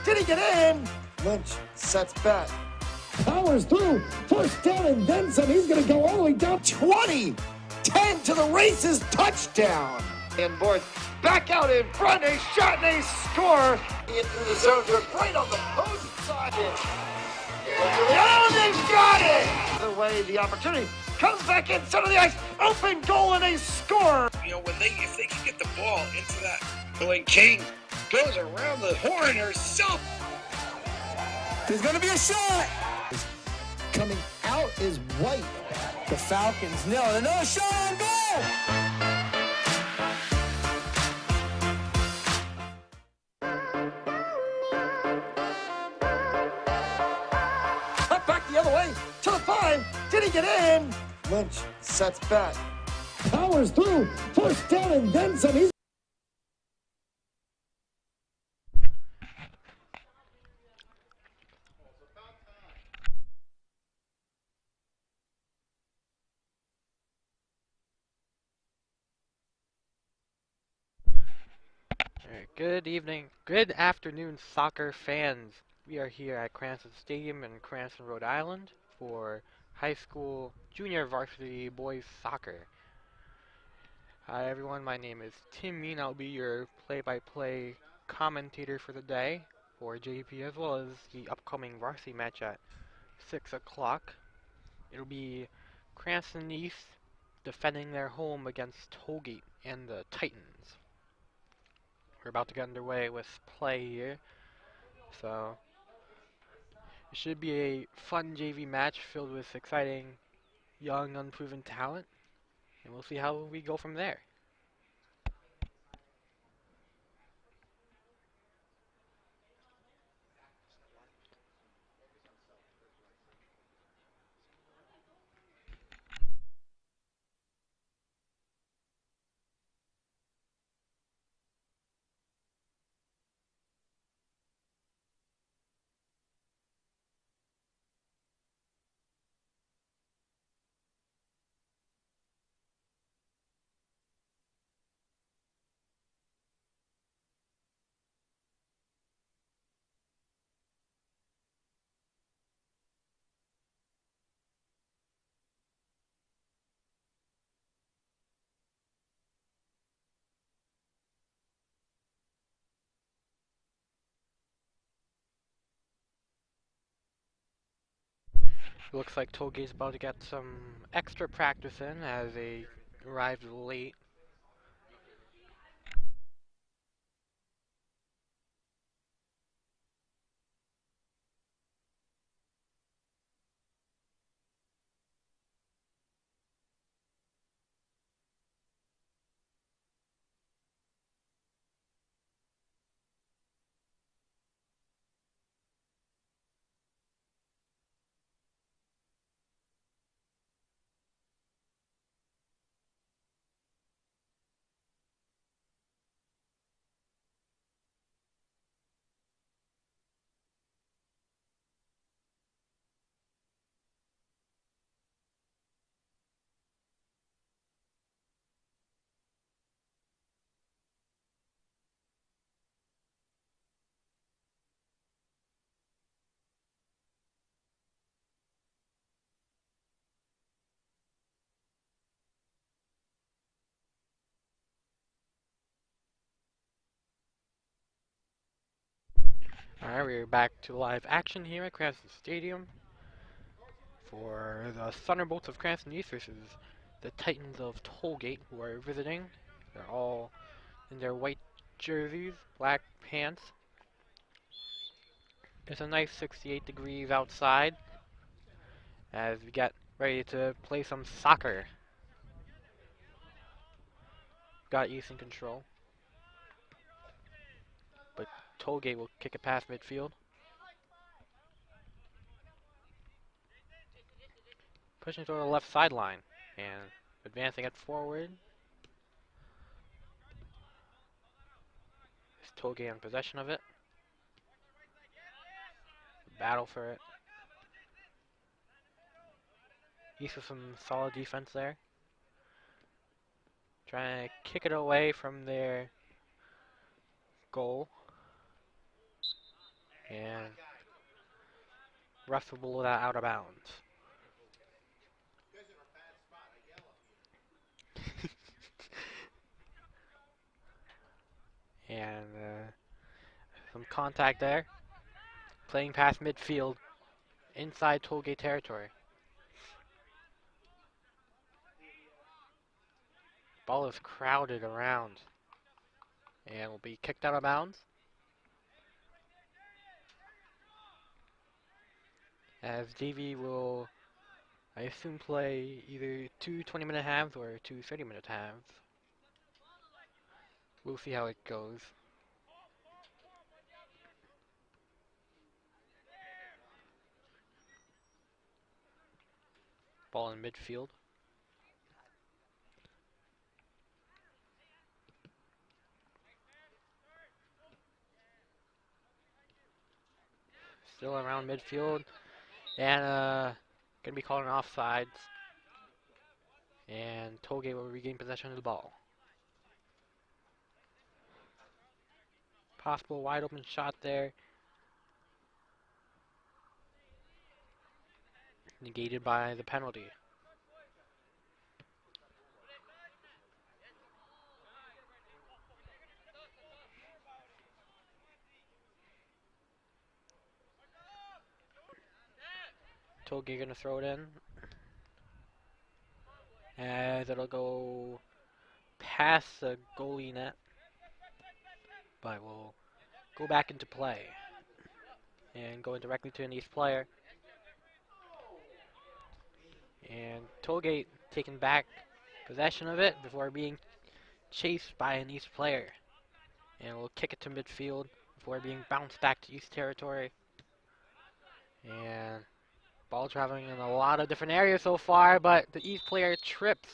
Did he get in? Lynch sets back. Powers through. First down and then some. He's going to go all the way down 20. 10 to the races. Touchdown. And boards back out in front. A shot and a score. Into the zone. They're right on the opposing side. Oh, they got it. The way the opportunity comes back in center of the ice. Open goal and a score. You know, if they can get the ball into that, when Kane goes around the horn herself. There's going to be a shot. Coming out is White. The Falcons nail it. Another shot on goal. Cut back the other way to the 5. Did he get in? Lynch sets back. Powers through. First down and then some. He's Good evening, good afternoon, soccer fans. We are here at Cranston Stadium in Cranston, Rhode Island for high school junior varsity boys soccer. Hi everyone, my name is Tim Mean. I'll be your play-by-play commentator for the day for JP as well as the upcoming varsity match at 6 o'clock. It'll be Cranston East defending their home against Tollgate and the Titans. We're about to get underway with play here, so it should be a fun JV match filled with exciting, young, unproven talent, and we'll see how we go from there. Looks like Tollgate's about to get some extra practice in as they arrived late. Alright, we're back to live action here at Cranston Stadium for the Thunderbolts of Cranston East versus the Titans of Tollgate, who are visiting. They're all in their white jerseys, black pants. It's a nice 68 degrees outside as we get ready to play some soccer. Got East in control, but Tollgate will kick it past midfield. Pushing to the left sideline and advancing it forward. Is Tollgate in possession of it? Battle for it. East with some solid defense there. Trying to kick it away from their goal. And Russell will roll that out of bounds. And some contact there. Playing past midfield inside Tollgate territory. Ball is crowded around and will be kicked out of bounds. As JV will, I assume, play either two 20-minute halves or two 30-minute halves. We'll see how it goes. Ball in midfield. Still around midfield. And gonna be calling offsides. And Tollgate will regain possession of the ball. Possible wide open shot there. Negated by the penalty. Tollgate gonna throw it in. As it'll go past the goalie net. But will go back into play. And going directly to an East player. And Tollgate taking back possession of it before being chased by an East player. And we'll kick it to midfield before being bounced back to East territory. And ball traveling in a lot of different areas so far, but the East player trips.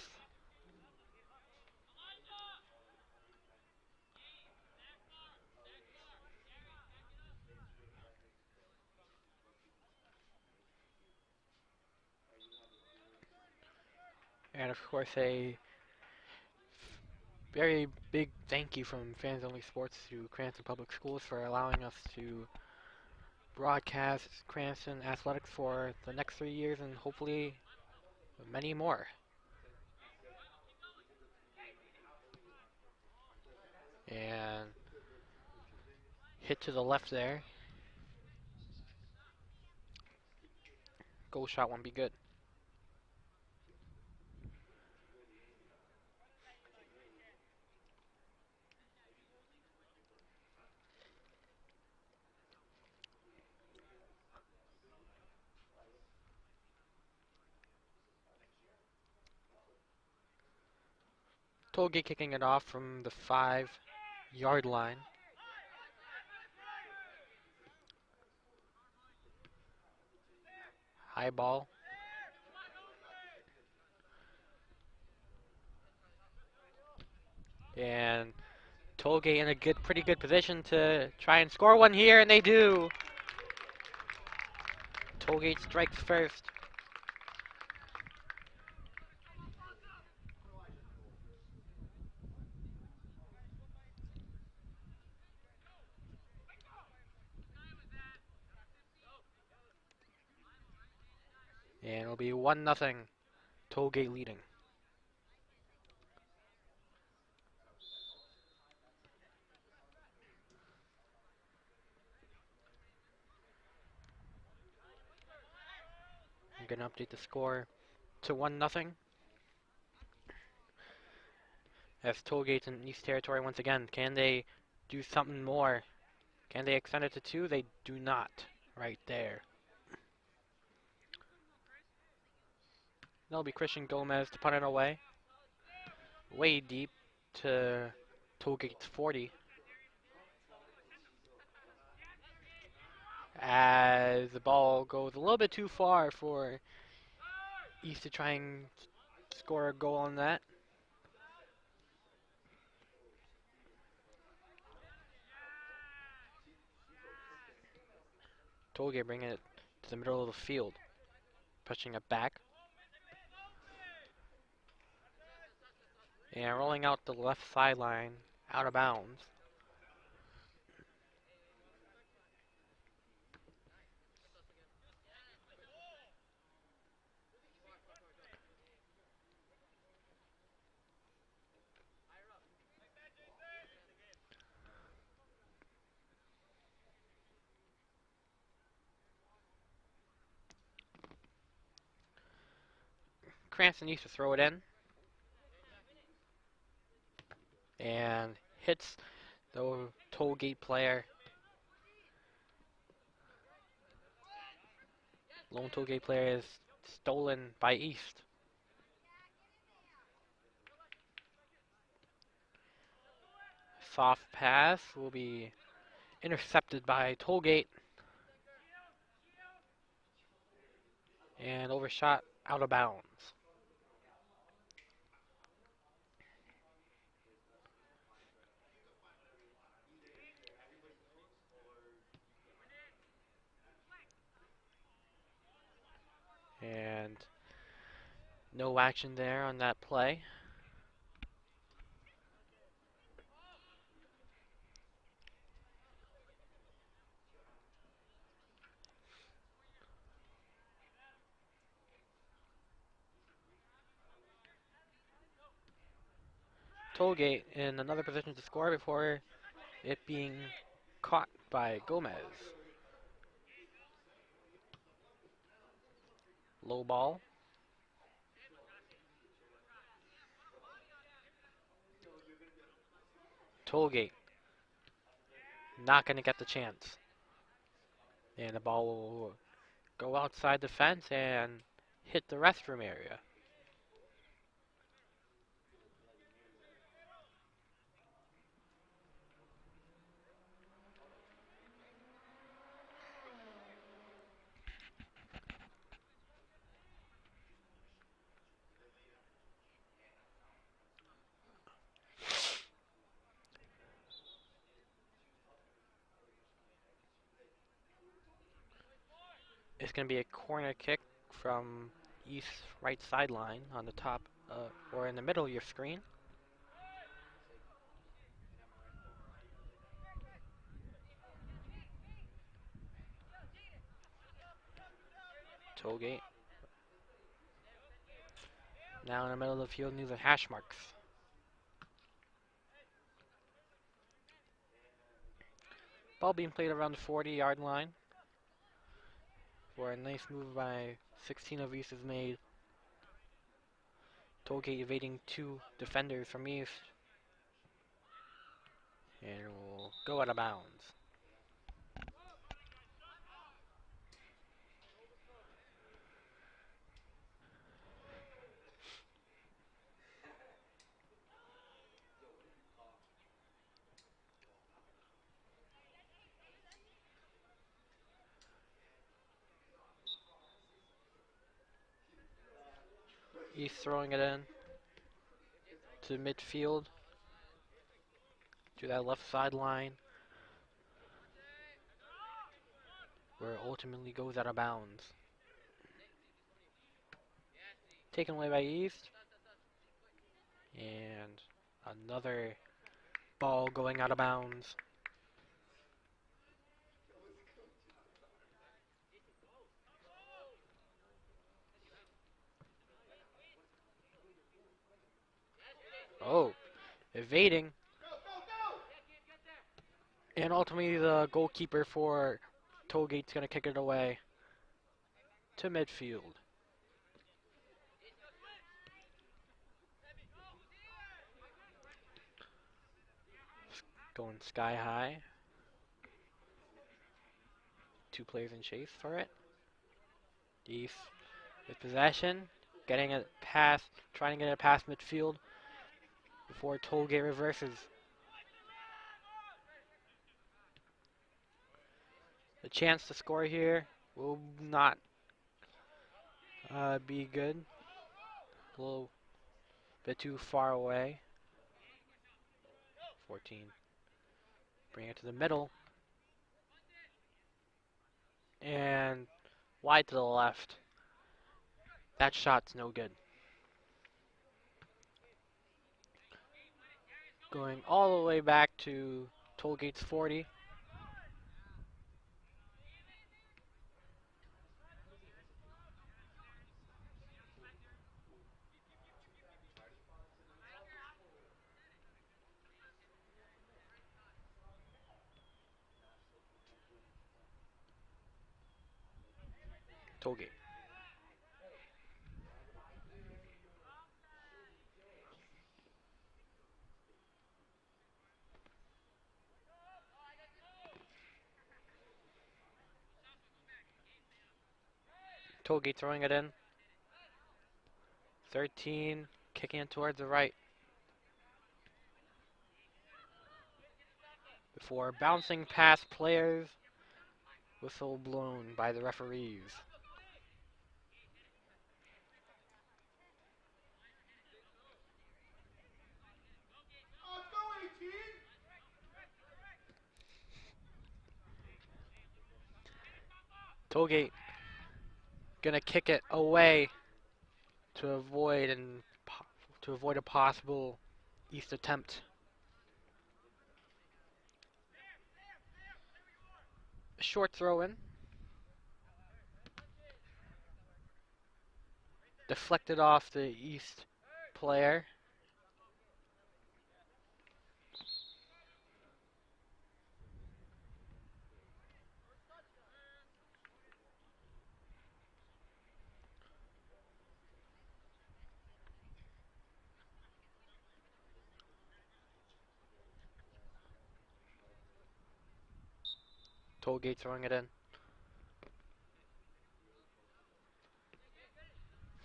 And of course a very big thank you from Fans Only Sports to Cranston Public Schools for allowing us to broadcast Cranston athletics for the next 3 years and hopefully many more. And hit to the left there. Goal shot won't be good. Tollgate kicking it off from the 5-yard line. High ball. And Tollgate in a pretty good position to try and score one here, and they do. Tollgate strikes first. And it'll be 1-0. Tollgate leading. I'm going to update the score to 1-0. As Tollgate's in East Territory once again. Can they do something more? Can they extend it to 2? They do not. Right there. That'll be Christian Gomez to punt it away. Way deep to Tollgate's 40. As the ball goes a little bit too far for East to try and score a goal on that. Tollgate bringing it to the middle of the field. Pushing it back. And rolling out the left sideline, out of bounds. Cranston needs to throw it in. And hits the Tollgate player. Lone Tollgate player is stolen by East. Soft pass will be intercepted by Tollgate. And overshot out of bounds. And no action there on that play. Tollgate in another position to score before it being caught by Gomez. Low ball. Tollgate not going to get the chance. And the ball will go outside the fence and hit the restroom area. It's going to be a corner kick from East right sideline on the top or in the middle of your screen. Tollgate. Now in the middle of the field, using hash marks. Ball being played around the 40-yard line. For a nice move by 16 of East is made. Tollgate evading two defenders from East. And it will go out of bounds. East throwing it in to midfield, to that left sideline, where it ultimately goes out of bounds. Taken away by East, and another ball going out of bounds. Oh, evading. And ultimately the goalkeeper for Tollgate's going to kick it away to midfield. Going sky high. Two players in chase for it. East with possession. Getting it past, trying to get it past midfield before Tollgate reverses. The chance to score here will not be good. A little bit too far away. 14. Bring it to the middle. And wide to the left. That shot's no good. Going all the way back to Tollgate's 40. Tollgate. Tollgate throwing it in. 13, kicking it towards the right. Before bouncing past players, whistle blown by the referees. Tollgate gonna kick it away to avoid a possible East attempt. A short throw in. Deflected off the East player. Tollgate throwing it in.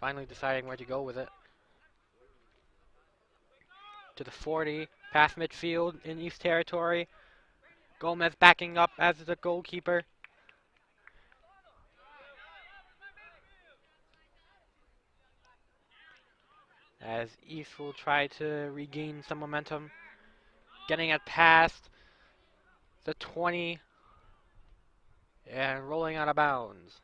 Finally deciding where to go with it. To the 40, past midfield in East territory. Gomez backing up as the goalkeeper. As East will try to regain some momentum. Getting it past the 20 and rolling out of bounds.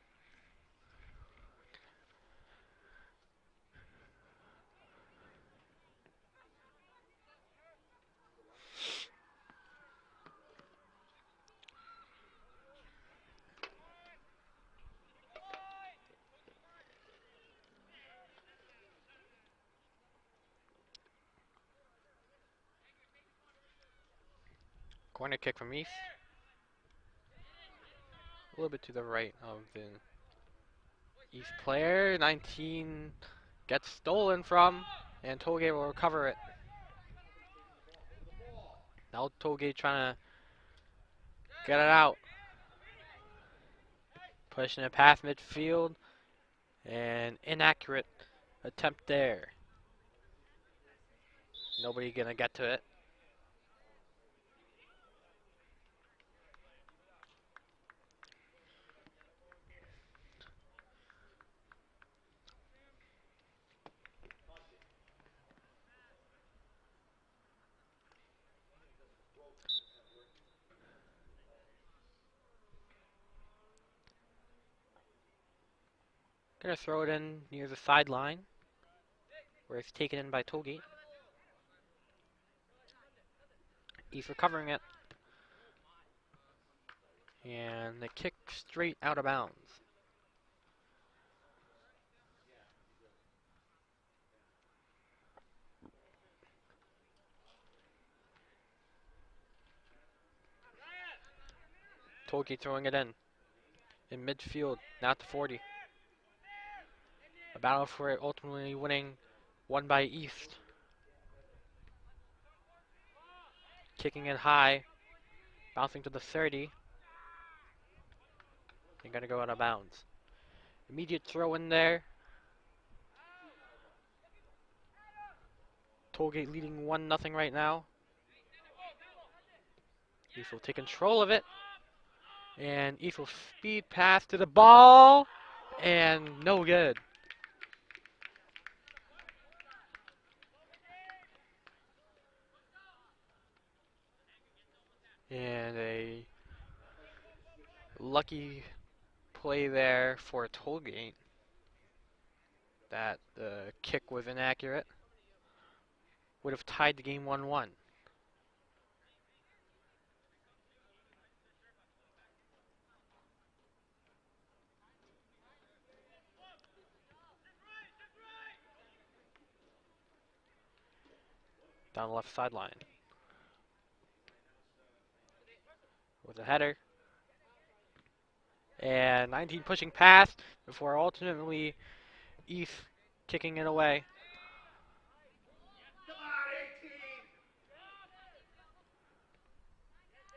Corner kick from East. A little bit to the right of the East player. 19 gets stolen from, and Tollgate will recover it. Now Tollgate trying to get it out. Pushing it past midfield, and inaccurate attempt there. Nobody gonna get to it. Gonna throw it in near the sideline, where it's taken in by Tollgate. He's recovering it. And the kick straight out of bounds. Tollgate throwing it in midfield, now at the 40. A battle for it, ultimately winning, won by East. Kicking it high, bouncing to the 30. And gonna go out of bounds. Immediate throw in there. Tollgate leading 1-0 right now. East will take control of it. And East will speed pass to the ball. And no good. And a lucky play there for Tollgate. That the kick was inaccurate. Would have tied the game 1-1. Down the left sideline. With a header. And 19 pushing past before ultimately East kicking it away.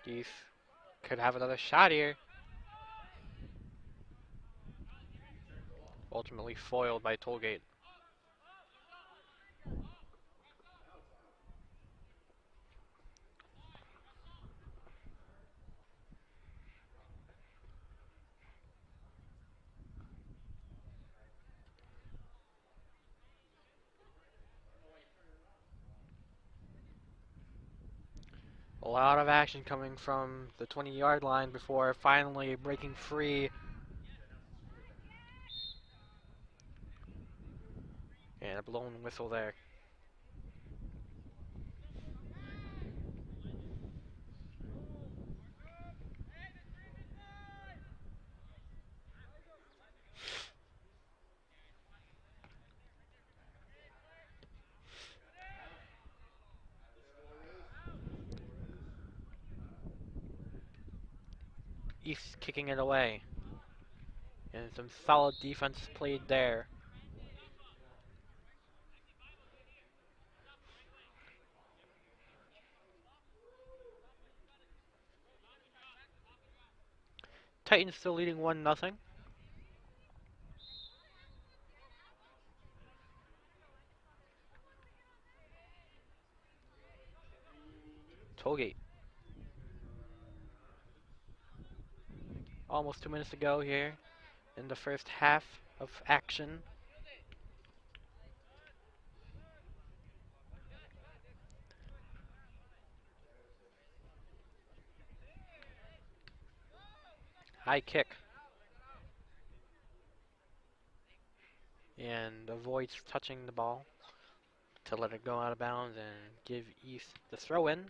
East could have another shot here. ultimately foiled by Tollgate. A lot of action coming from the 20-yard line before finally breaking free. And a blown whistle there. East kicking it away. And some solid defense played there. Titans still leading 1-0. Tollgate. Almost 2 minutes to go here in the first half of action. High kick. And avoids touching the ball to let it go out of bounds and give East the throw in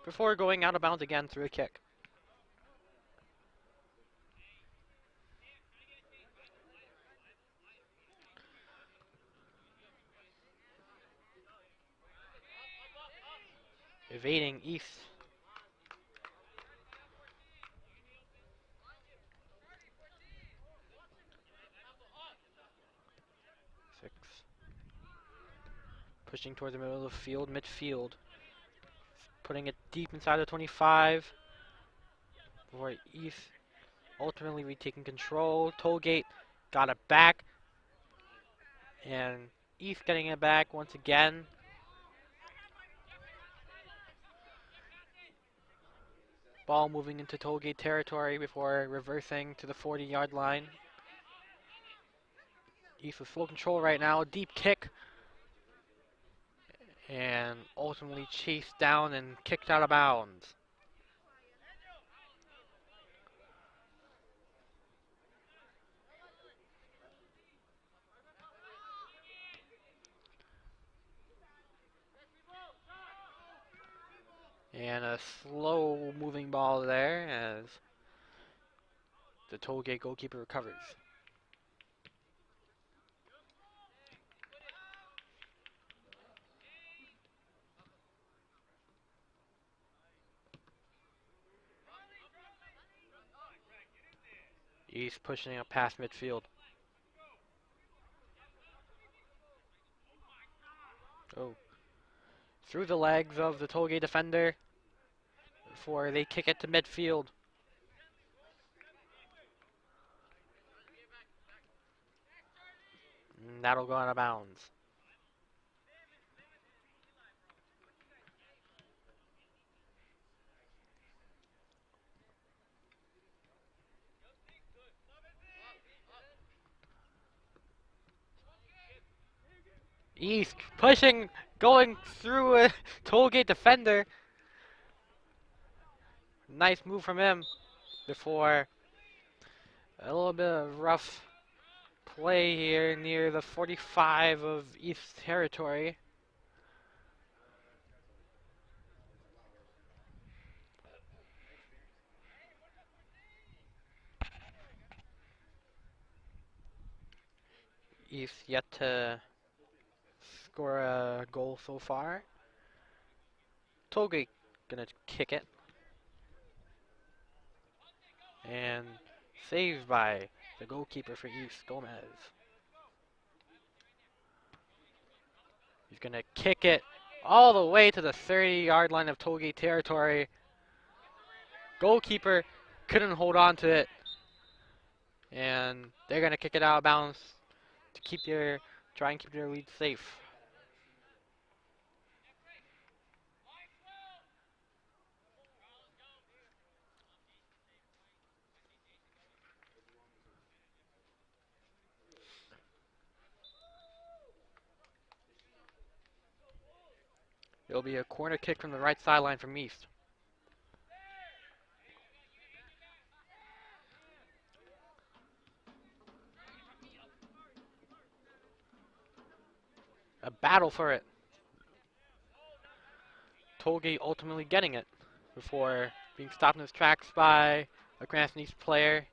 before going out of bounds again through a kick. Evading East. Six. Pushing towards the middle of the field, midfield. Putting it deep inside the 25. Before East ultimately retaking control. Tollgate got it back. And East getting it back once again. Ball moving into Tollgate territory before reversing to the 40-yard line. East with full control right now. Deep kick. And ultimately chased down and kicked out of bounds. And a slow moving ball there as the Tollgate goalkeeper recovers. East pushing it past midfield. Oh. Through the legs of the Tollgate defender before they kick it to midfield. And that'll go out of bounds. East pushing, going through a Tollgate defender. Nice move from him before a little bit of rough play here near the 45 of East territory. East yet to score a goal so far. Tollgate gonna kick it. And saved by the goalkeeper for East, Gomez. He's gonna kick it all the way to the 30-yard line of Tollgate territory. Goalkeeper couldn't hold on to it. And they're gonna kick it out of bounds to try and keep their lead safe. It'll be a corner kick from the right sideline from East. A battle for it. Tollgate ultimately getting it before being stopped in his tracks by a Cranston East player.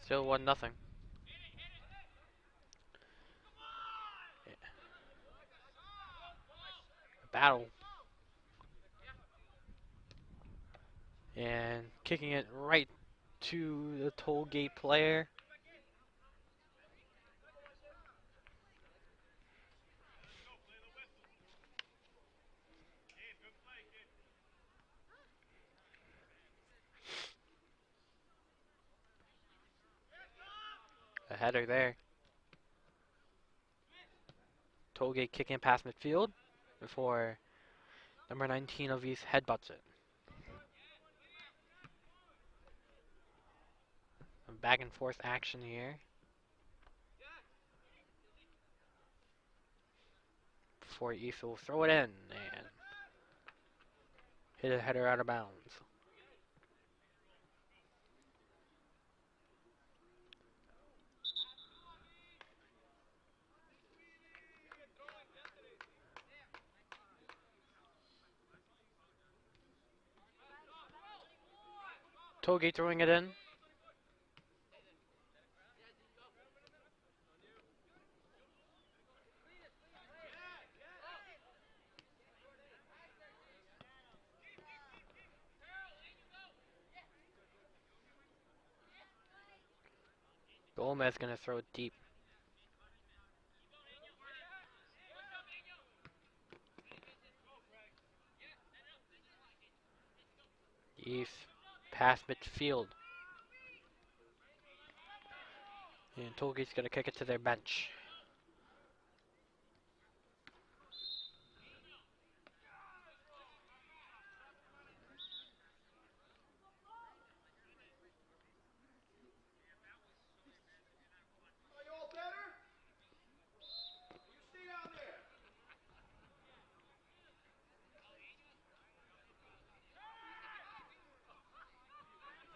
Still 1-0. Battle. And kicking it right to the Tollgate player. A header there. Tollgate kicking past midfield before number 19 of East headbutts it. Some back and forth action here. Before East will throw it in and hit a header out of bounds. Tollgate throwing it in. Gomez gonna throw it deep. East past midfield. And Tollgate's gonna kick it to their bench.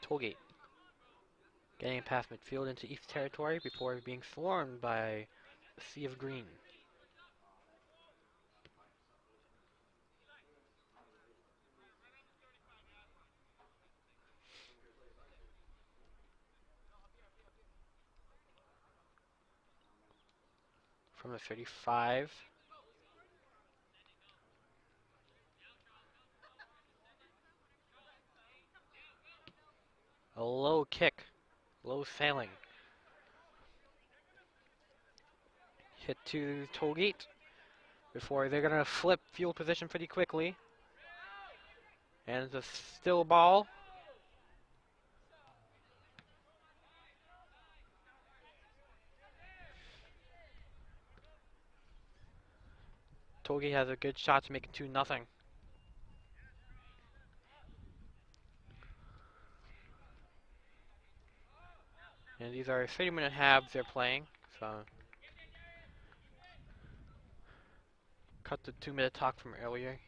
Tollgate getting past midfield into East territory before being swarmed by a sea of green. From the 35. A low kick. Low sailing. Hit to Tollgate before they're going to flip field position pretty quickly. And it's a still ball. Tollgate has a good shot to make it 2-0. And these are 30-minute halves they're playing, so cut the 2-minute talk from earlier.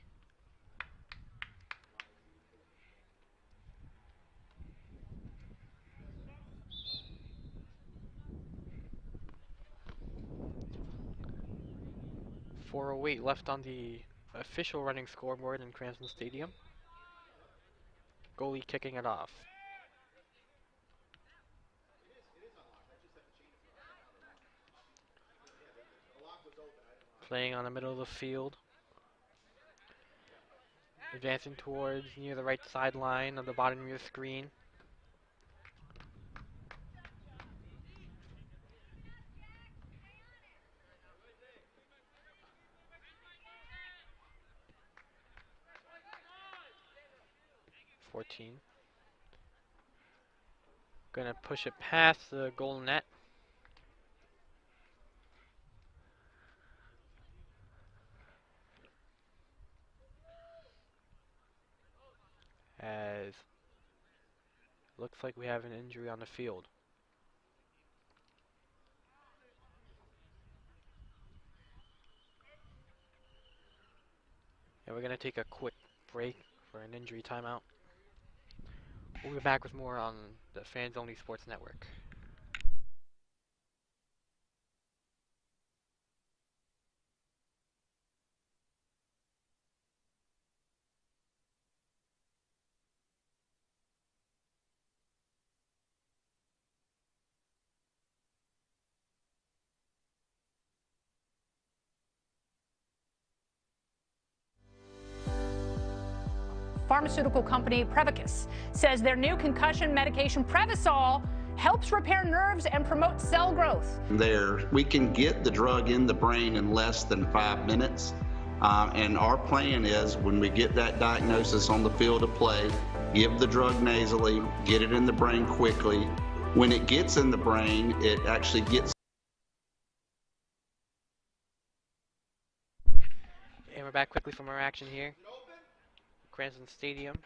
.408 left on the official running scoreboard in Cranston Stadium. Goalie kicking it off. Playing on the middle of the field. Advancing towards near the right sideline of the bottom of your screen. 14. Gonna push it past the goal net. As looks like we have an injury on the field. And we're going to take a quick break for an injury timeout. We'll be back with more on the Fans Only Sports Network. Pharmaceutical company Prevacus says their new concussion medication Prevacol helps repair nerves and promote cell growth. We can get the drug in the brain in less than 5 minutes. And our plan is when we get that diagnosis on the field of play, give the drug nasally, get it in the brain quickly. When it gets in the brain, it actually gets. And we're back quickly from our action here. Cranston Stadium.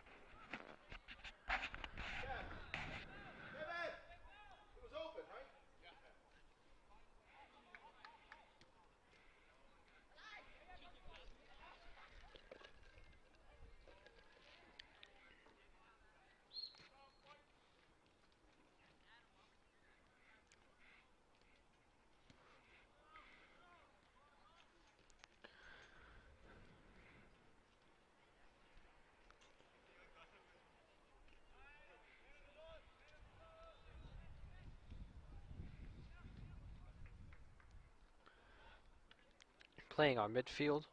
Playing our midfield.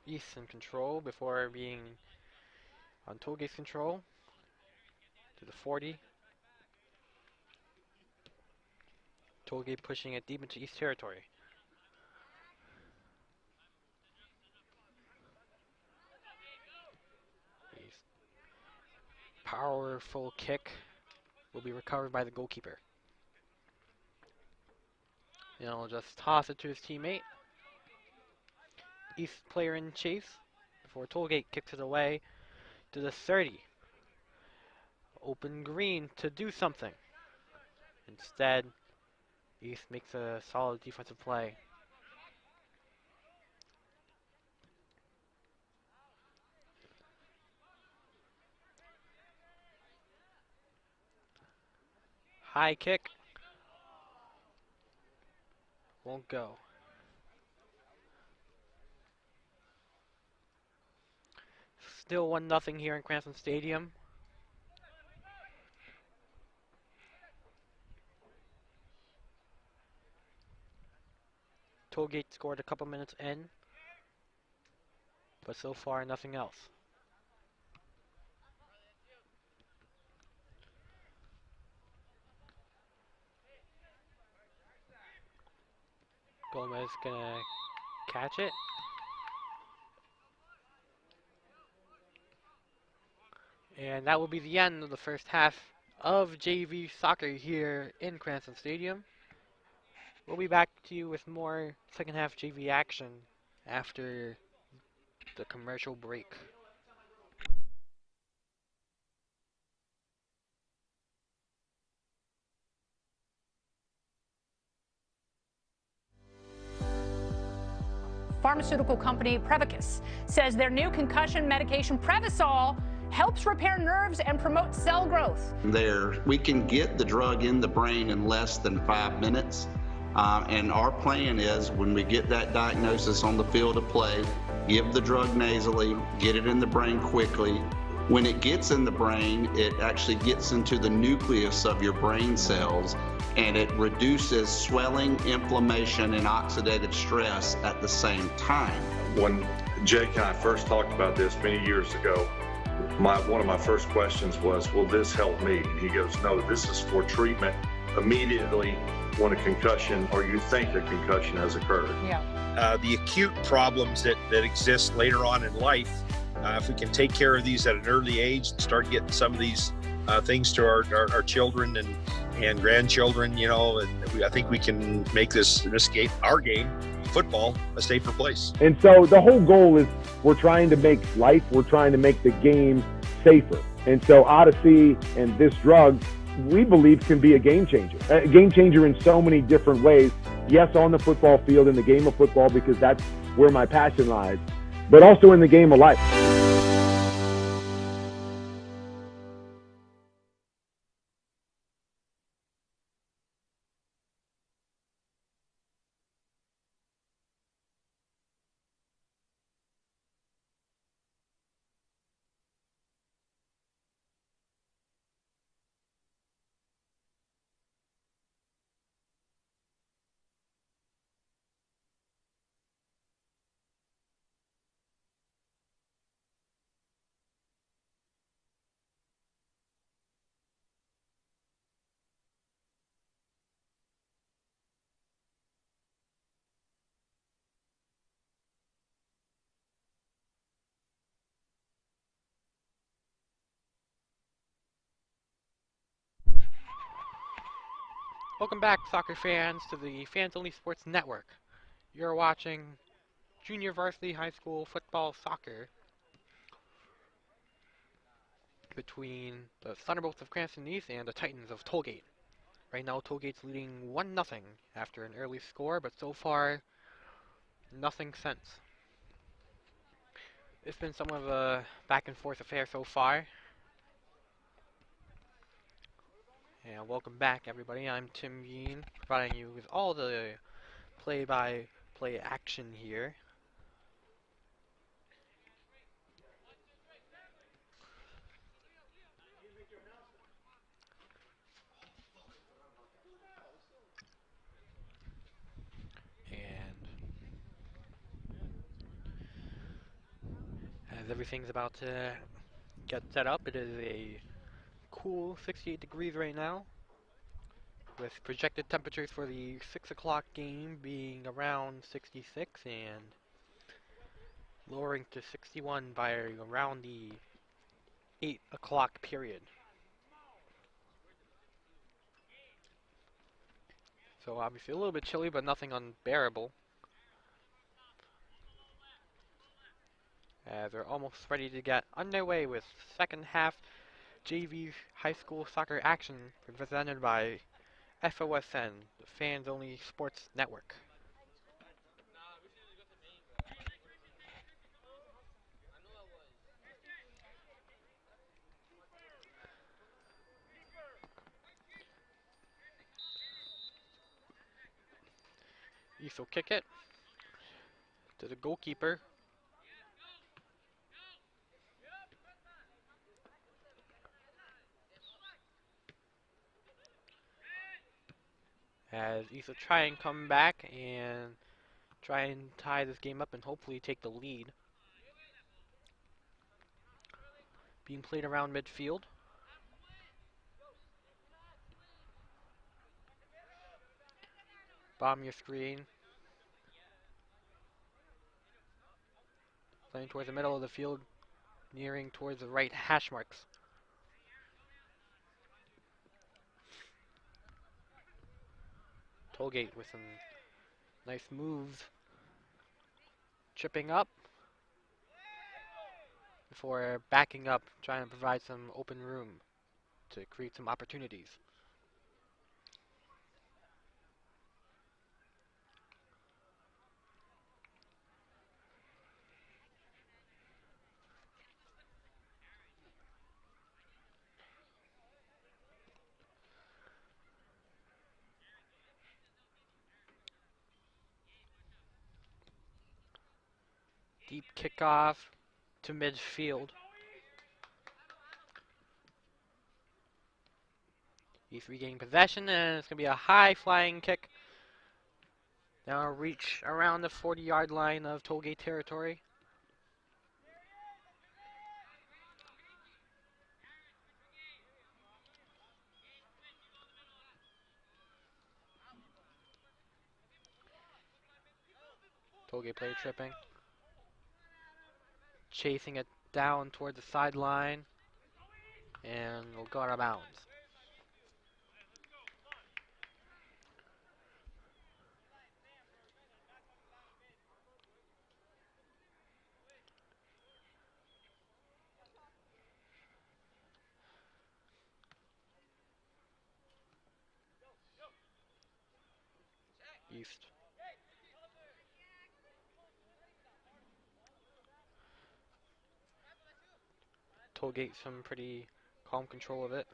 East in control before being on Tollgate's control to the 40. Tollgate pushing it deep into East territory. East. Powerful kick will be recovered by the goalkeeper. And he'll just toss it to his teammate. East player in chase before Tollgate kicks it away to the 30. Open green to do something. Instead, East makes a solid defensive play. High kick. Won't go. Still 1-0 here in Cranston Stadium. Tollgate scored a couple minutes in, but so far nothing else. Gomez gonna catch it. And that will be the end of the first half of JV soccer here in Cranston Stadium. We'll be back to you with more second half JV action after the commercial break. Pharmaceutical company Prevacus says their new concussion medication Prevacol helps repair nerves and promote cell growth. We can get the drug in the brain in less than 5 minutes. And our plan is when we get that diagnosis on the field of play, give the drug nasally, get it in the brain quickly. When it gets in the brain, it actually gets into the nucleus of your brain cells, and it reduces swelling, inflammation, and oxidative stress at the same time. When Jake and I first talked about this many years ago, one of my first questions was, will this help me? And he goes, no, this is for treatment immediately when a concussion or you think a concussion has occurred. Yeah. The acute problems that exist later on in life, if we can take care of these at an early age and start getting some of these things to our children and grandchildren, you know, and I think we can make this game, our game, football, a safer place. And so the whole goal is we're trying to make we're trying to make the game safer. And so Odyssey and this drug, we believe, can be a game changer in so many different ways. Yes, on the football field, in the game of football, because that's where my passion lies, but also in the game of life. Welcome back, soccer fans, to the Fans Only Sports Network. You're watching Junior Varsity High School Football Soccer between the Thunderbolts of Cranston East and the Titans of Tollgate. Right now, Tollgate's leading 1-0 after an early score, but so far, nothing since. It's been somewhat of a back-and-forth affair so far. And welcome back, everybody. I'm Tim Yeen, providing you with all the play-by-play action here. And as everything's about to get set up, it is a cool 68 degrees right now, with projected temperatures for the 6 o'clock game being around 66 and lowering to 61 by around the 8 o'clock period. So obviously a little bit chilly, but nothing unbearable. As we're almost ready to get underway with second half JV high school soccer action presented by FOSN, the Fans Only Sports Network. East kick it to the goalkeeper. As East will try and come back and try and tie this game up and hopefully take the lead. Being played around midfield. Bomb your screen. Playing towards the middle of the field, nearing towards the right hash marks. Tollgate with some nice moves. Chipping up before backing up, trying to provide some open room to create some opportunities. Deep kickoff to midfield. He's regaining possession, and it's going to be a high-flying kick. Now reach around the 40-yard line of Tollgate territory. Tollgate player tripping. Chasing it down toward the sideline. And will go out of bounds. East. Tollgate some pretty calm control of it.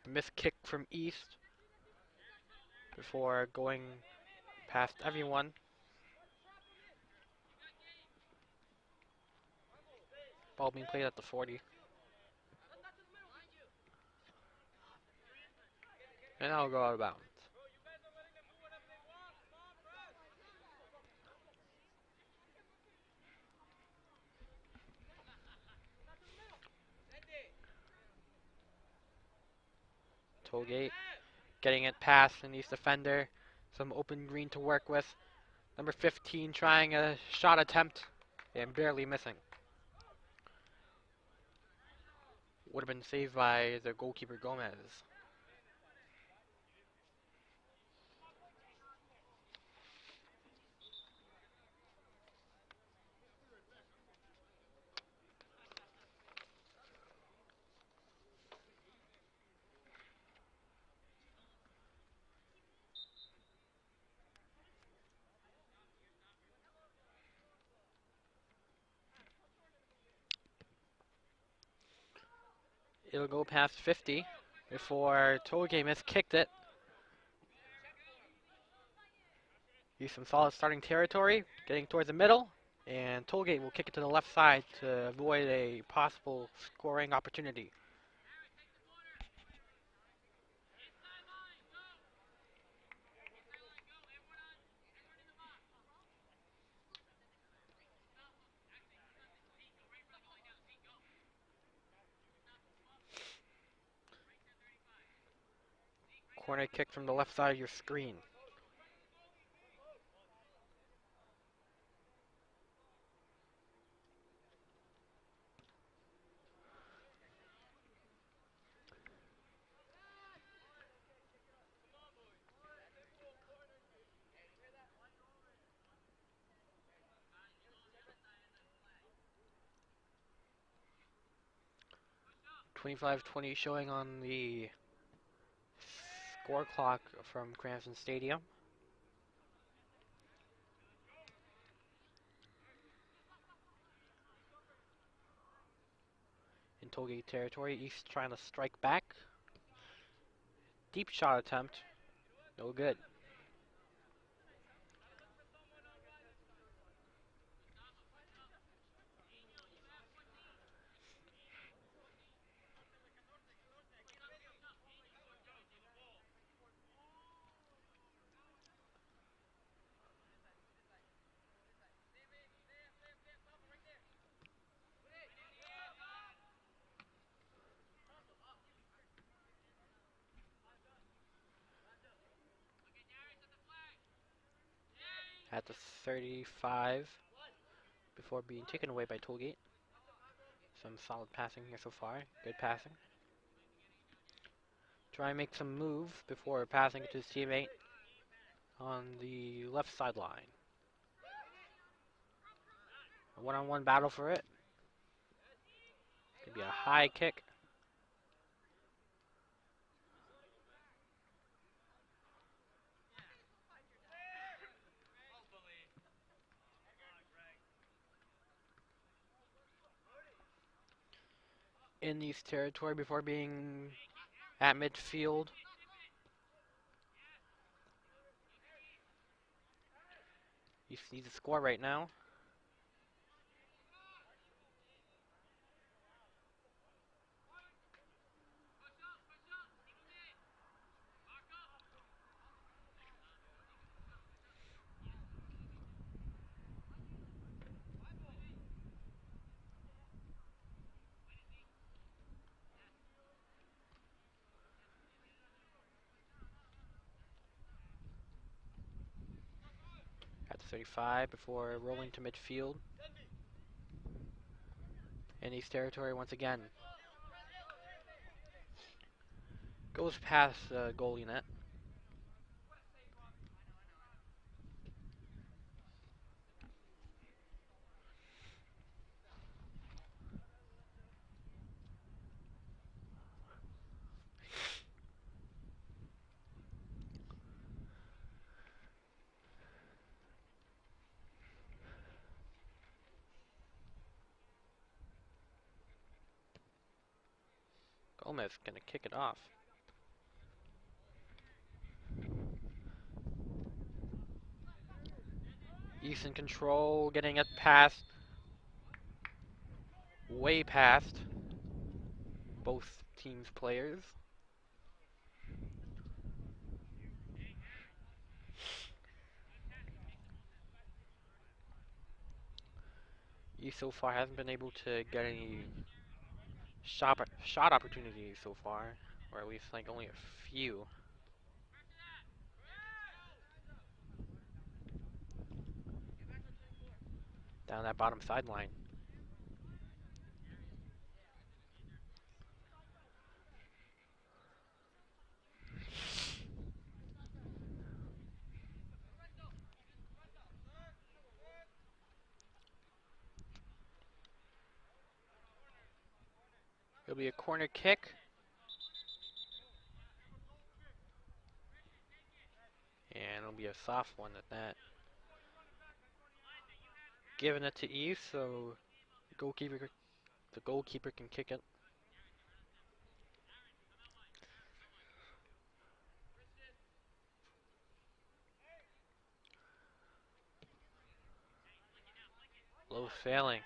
Missed kick from East before going past everyone. Ball being played at the 40. And I'll go out of bounds. Tollgate getting it past an East defender. Some open green to work with. Number 15 trying a shot attempt and barely missing. Would have been saved by the goalkeeper Gomez. It'll go past 50 before Tollgate kicked it. Use some solid starting territory, getting towards the middle, and Tollgate will kick it to the left side to avoid a possible scoring opportunity. Corner kick from the left side of your screen. .25-20 showing on the score clock from Cranston Stadium. In Tollgate territory, East trying to strike back. Deep shot attempt, no good. At the 35 before being taken away by Tollgate. Some solid passing here so far. Good passing. Try and make some moves before passing it to his teammate on the left sideline. A one-on-one battle for it. Could be a high kick. In East territory before being at midfield. East needs a score right now. 35 before rolling to midfield. In East territory once again. Goes past the goalie net. Gomez gonna kick it off. East in control, getting it past, way past both teams' players. East so far hasn't been able to get any shot opportunities so far, or at least like only a few. Down that bottom sideline. It'll be a corner kick. And it'll be a soft one at that. Giving it to East, so the goalkeeper can kick it. Low sailing.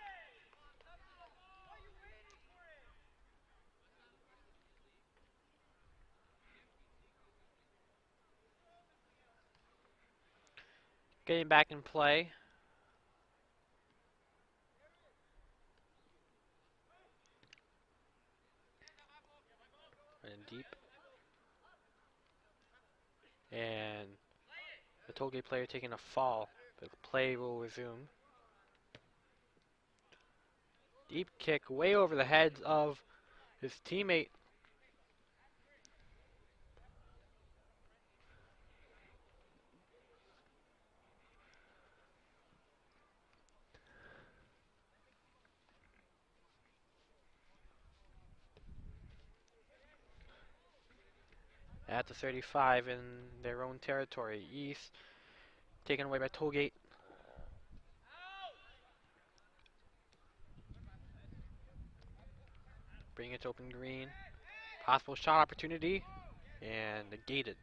Getting back in play. And deep. And the Tollgate player taking a fall. The play will resume. Deep kick way over the heads of his teammate. At the 35 in their own territory. East taken away by Tollgate. Bring it to open green. Possible shot opportunity. And negated.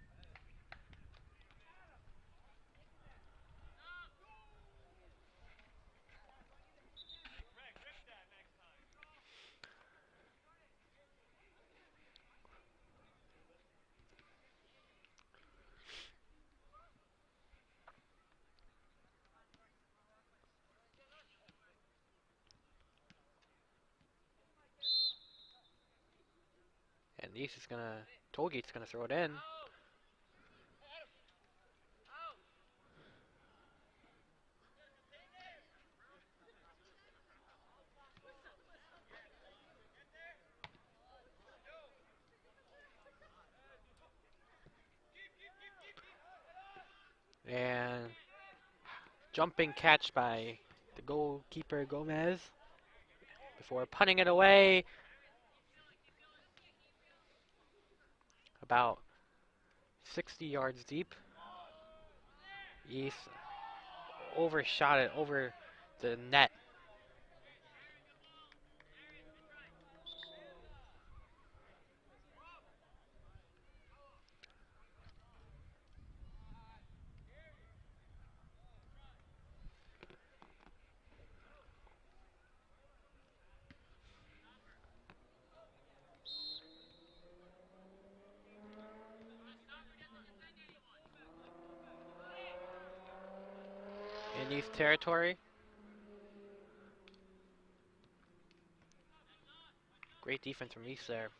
And East is gonna, Tollgate's gonna throw it in. And jumping catch by the goalkeeper Gomez before punting it away. About 60 yards deep. East overshot it over the net. In East territory. Great defense from East there.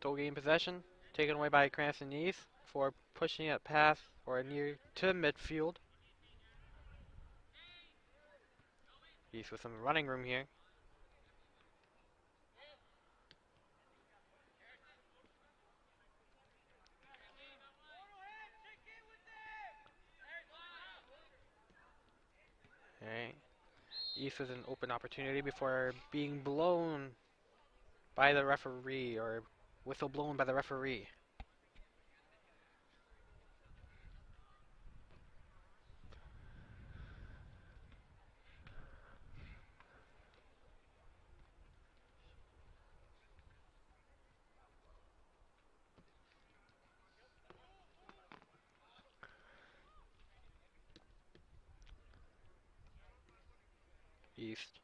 Tollgate in possession, taken away by Cranston East for pushing it past or near to midfield. East with some running room here. Alright. East with an open opportunity before being blown by the referee, or whistle blown by the referee. East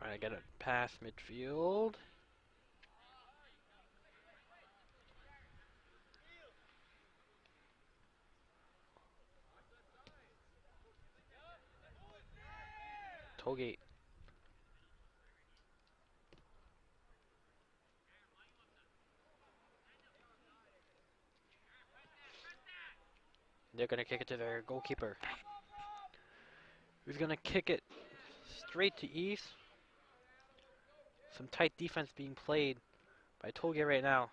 trying to get it past midfield. Tollgate. They're going to kick it to their goalkeeper, who's going to kick it straight to East. Some tight defense being played by Tollgate right now.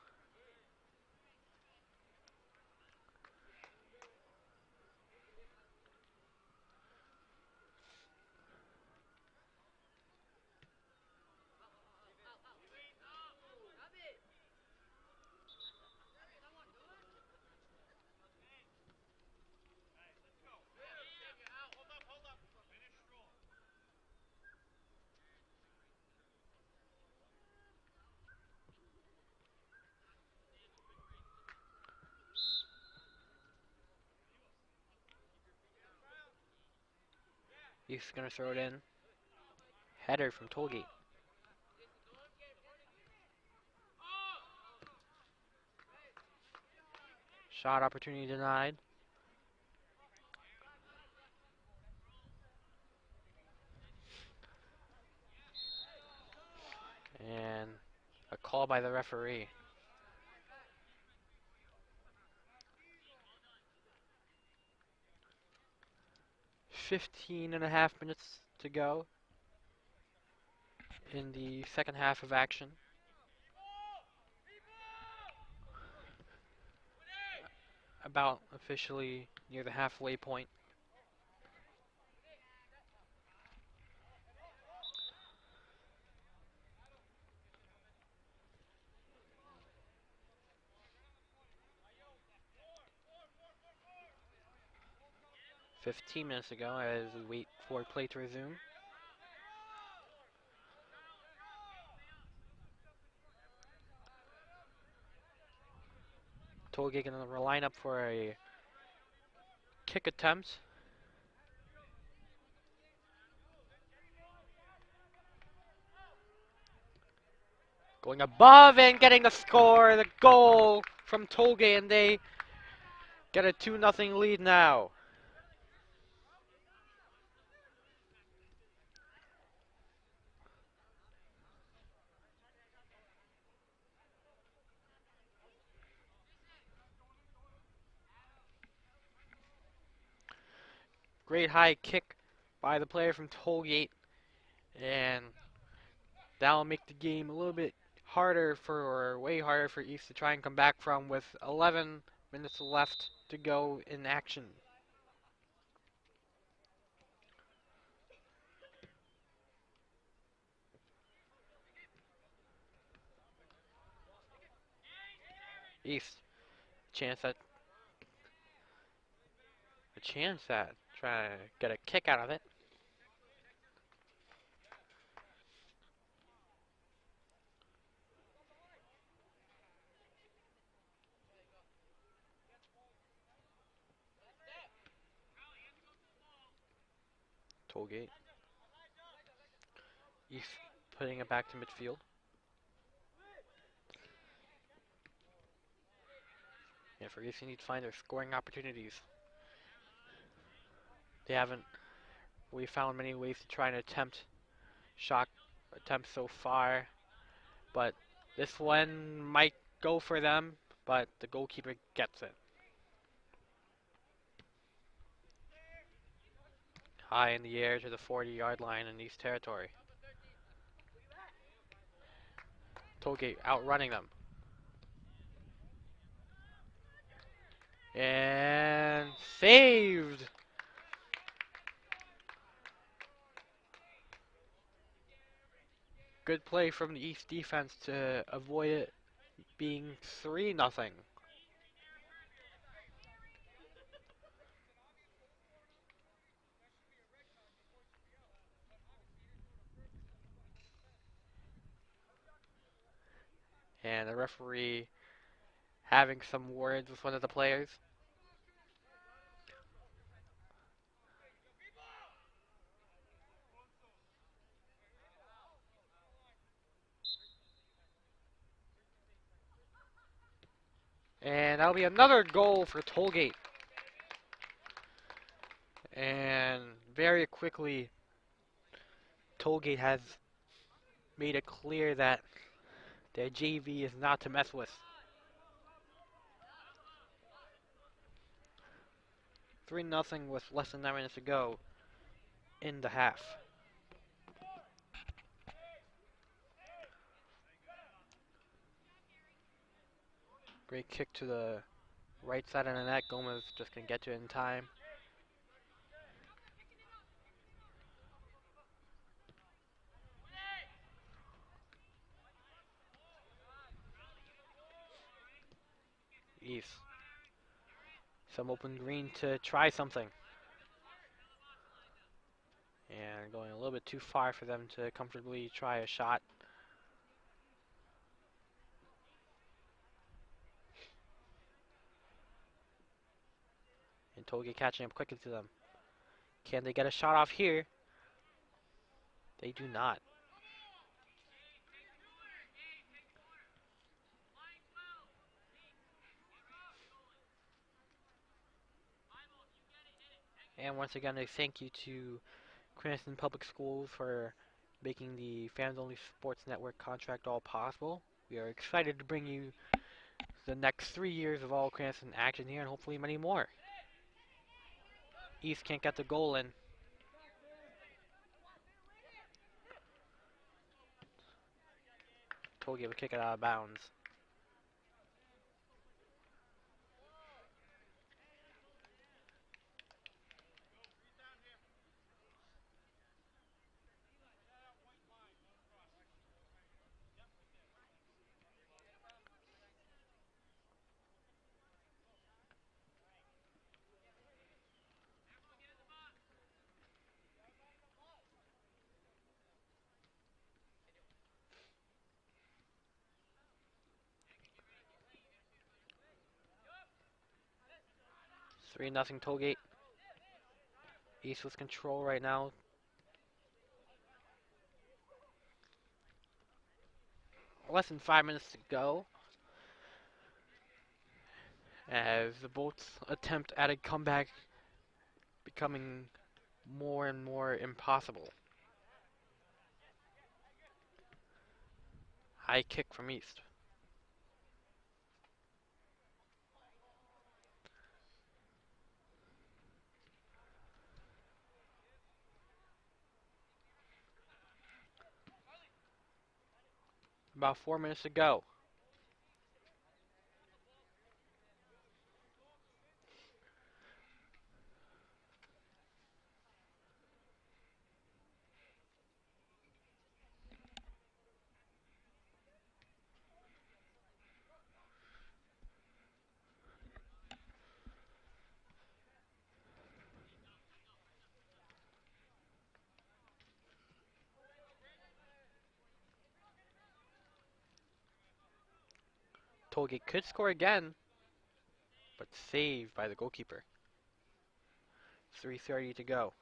East going to throw it in. Header from Tollgate. Shot opportunity denied. And a call by the referee. .15.5 minutes to go in the second half of action. About officially near the halfway point. .15 minutes ago as we wait for play to resume. Tollgate going to line up for a kick attempt. Going above and getting the score, the goal from Tollgate, and they get a 2-0 lead now. Great high kick by the player from Tollgate, and that'll make the game a little bit harder or way harder for East to try and come back from, with 11 minutes left to go in action. East, a chance at trying to get a kick out of it. Tollgate. East putting it back to midfield. Yeah, for East, you need to find their scoring opportunities. They haven't really found many ways to try and attempt shot attempts so far. but this one might go for them, but the goalkeeper gets it. High in the air to the 40-yard line in East Territory. Tollgate outrunning them. And saved! Good play from the East defense to avoid it being 3-0. And the referee having some words with one of the players. And that'll be another goal for Tollgate. And very quickly, Tollgate has made it clear that their JV is not to mess with. 3-0 with less than 9 minutes to go in the half. Great kick to the right side of the net. Gomez just can get to it in time. East. Some open green to try something. And going a little bit too far for them to comfortably try a shot. And Tollgate catching up quickly to them. Can they get a shot off here? They do not. And once again, a thank you to Cranston Public Schools for making the Fans Only Sports Network contract all possible. We are excited to bring you the next 3 years of all Cranston action here and hopefully many more. East can't get the goal in. Tollgate will kick it out of bounds. Three nothing Tollgate. East with control right now. Less than 5 minutes to go. As the Bolts attempt at a comeback becoming more and more impossible. High kick from East. About 4 minutes to go. Tollgate could score again, but saved by the goalkeeper. 3:30 to go.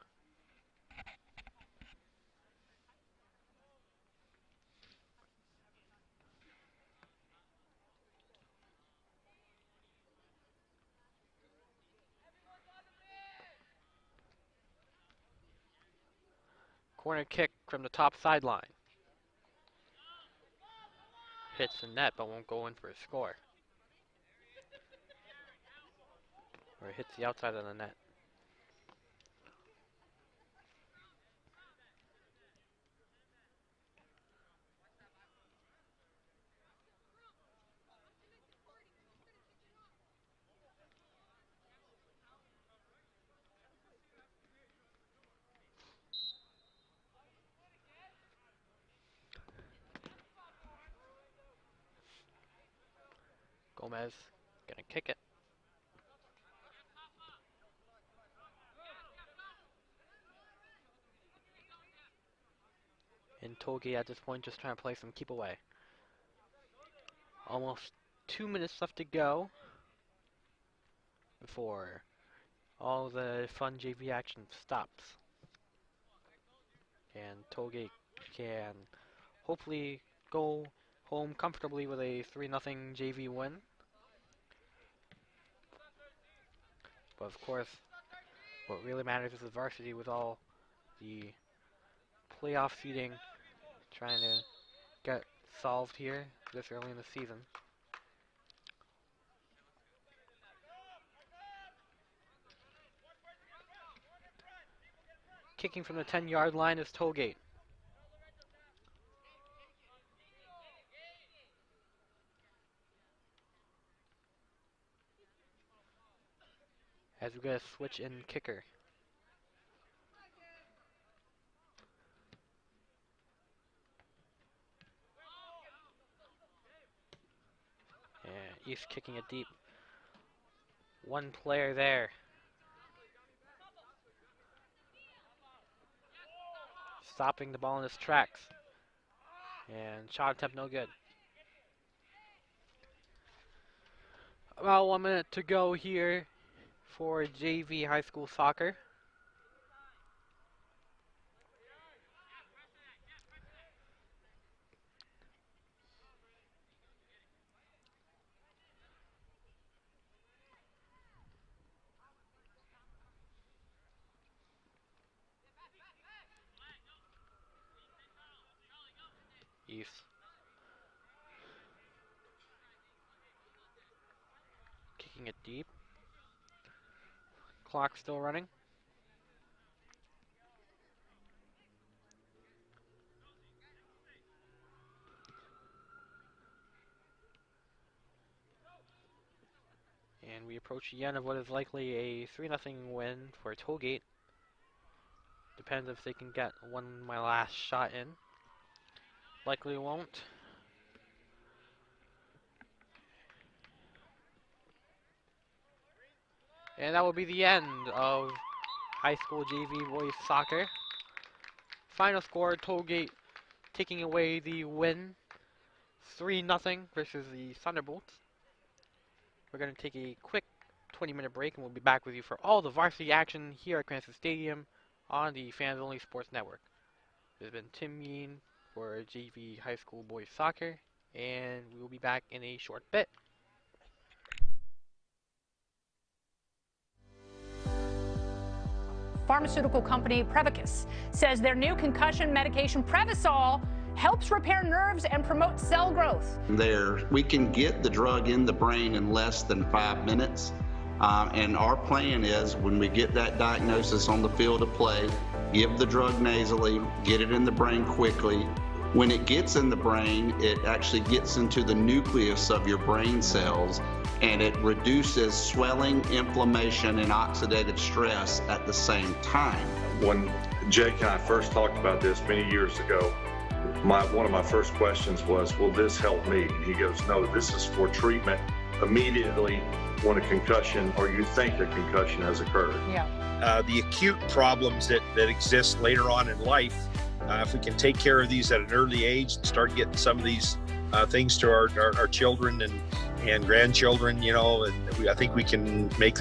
Corner kick from the top sideline. hits the net but won't go in for a score. Or hits the outside of the net. Gomez gonna kick it. And Togi at this point just trying to play some keep away. Almost 2 minutes left to go before all the fun JV action stops. And Togi can hopefully go home comfortably with a 3-0 JV win. But of course, what really matters is the varsity with all the playoff seeding trying to get solved here this early in the season. Kicking from the 10-yard line is Tollgate. As we get a switch in kicker. And East kicking it deep. One player there. Stopping the ball in its tracks. And shot attempt no good. About 1 minute to go here for JV high school soccer. East. Kicking it deep. Clock still running. And we approach the end of what is likely a 3-0 win for Tollgate. Depends if they can get my last shot in. Likely won't. And that will be the end of high school JV boys soccer. Final score, Tollgate taking away the win, 3-0 versus the Thunderbolts. We're going to take a quick 20-minute break and we'll be back with you for all the varsity action here at Cranston Stadium on the Fans Only Sports Network. This has been Tim Yeen for JV High School Boys Soccer, and we will be back in a short bit. Pharmaceutical company Prevacus says their new concussion medication Prevacol helps repair nerves and promote cell growth. We can get the drug in the brain in less than 5 minutes. And our plan is when we get that diagnosis on the field of play, give the drug nasally, get it in the brain quickly. When it gets in the brain, it actually gets into the nucleus of your brain cells, and it reduces swelling, inflammation, and oxidative stress at the same time. When Jake and I first talked about this many years ago, one of my first questions was, will this help me? And he goes, no, this is for treatment immediately when a concussion or you think a concussion has occurred. Yeah. The acute problems that exist later on in life, if we can take care of these at an early age and start getting some of these things to our children and grandchildren, you know, and I think we can make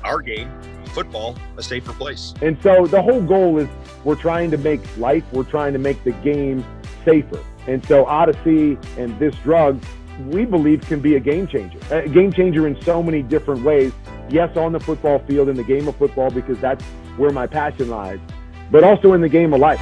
our game, football, a safer place. And so the whole goal is we're trying to make the game safer. And so Odyssey and this drug, we believe, can be a game changer in so many different ways. Yes, on the football field, in the game of football, because that's where my passion lies, but also in the game of life.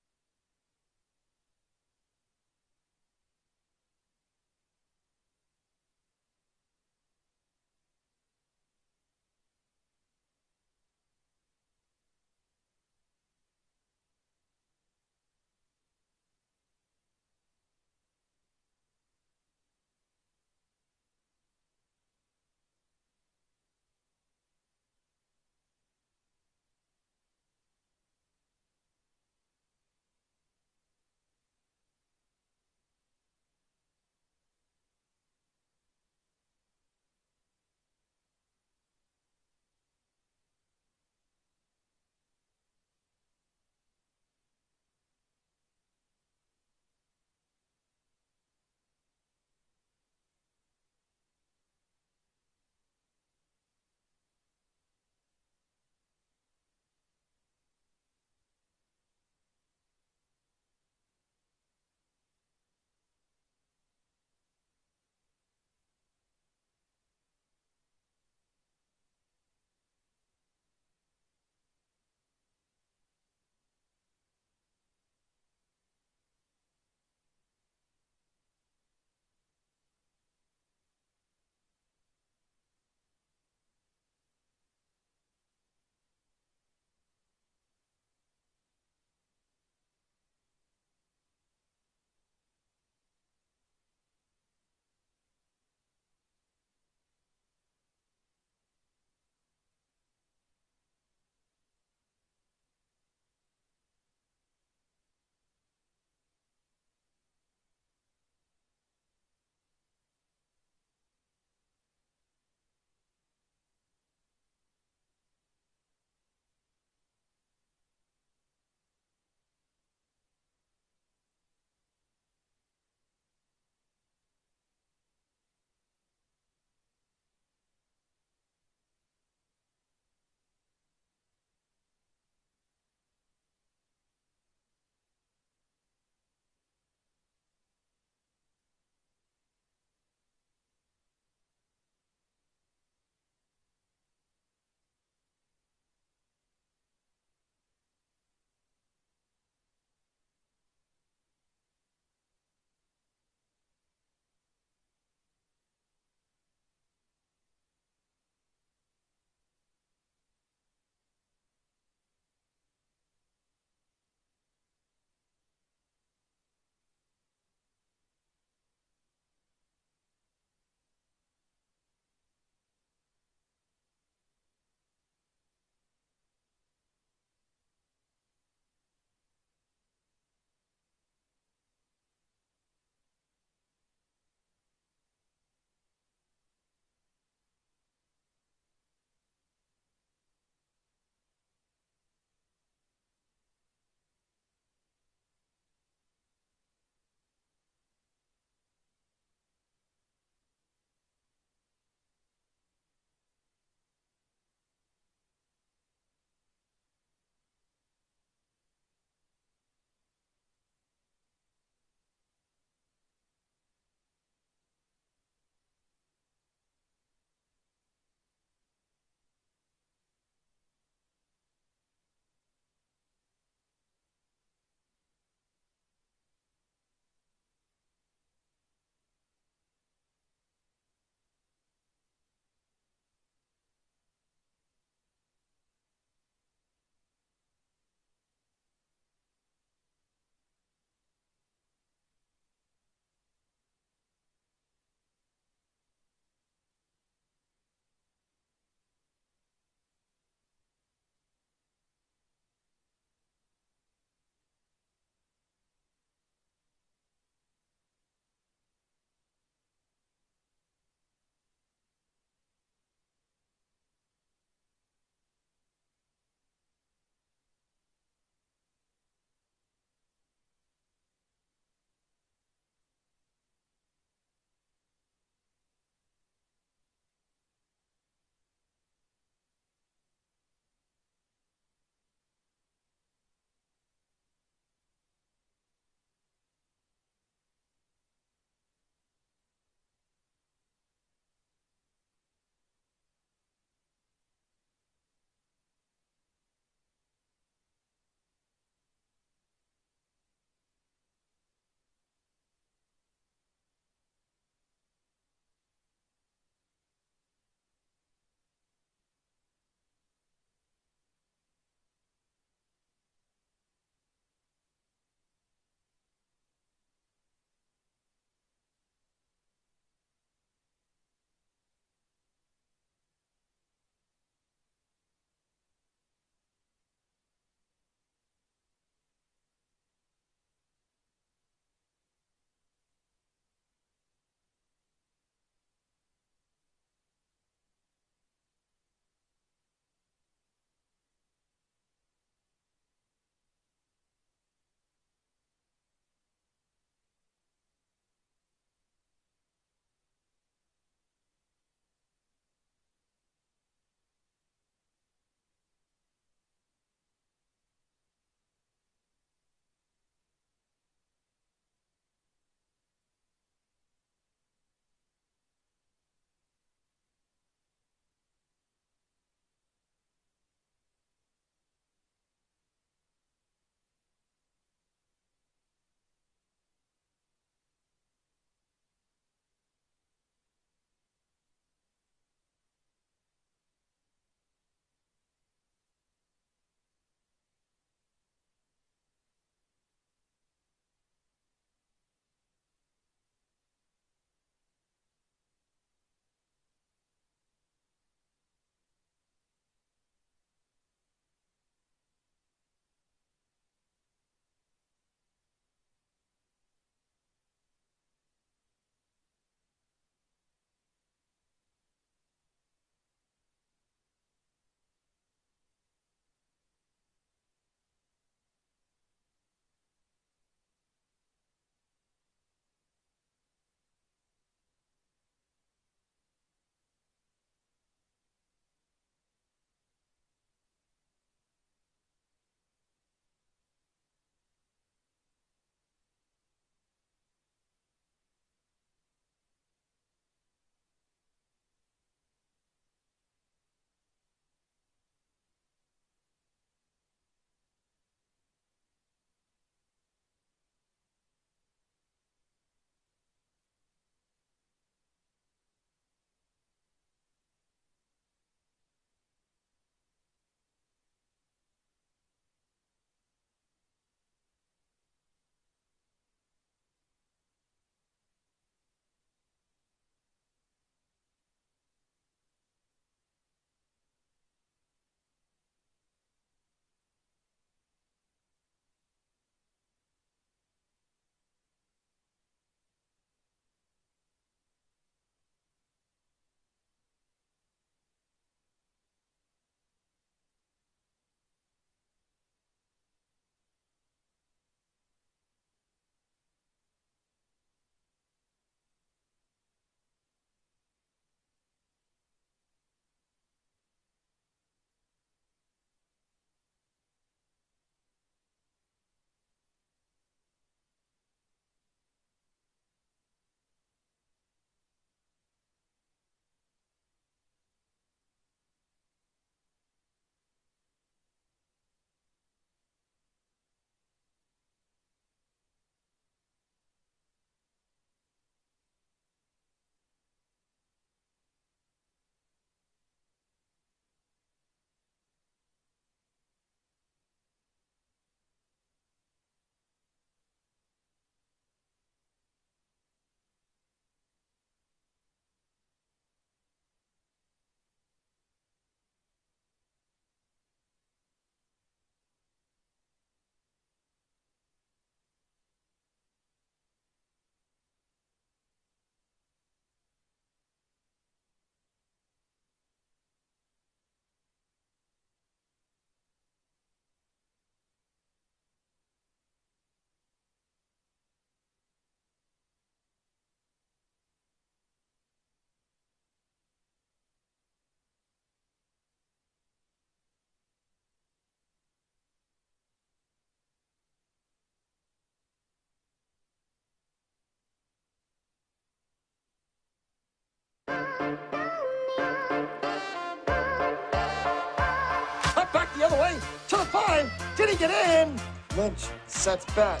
Cut back the other way to the 5. Did he get in? Lynch sets back.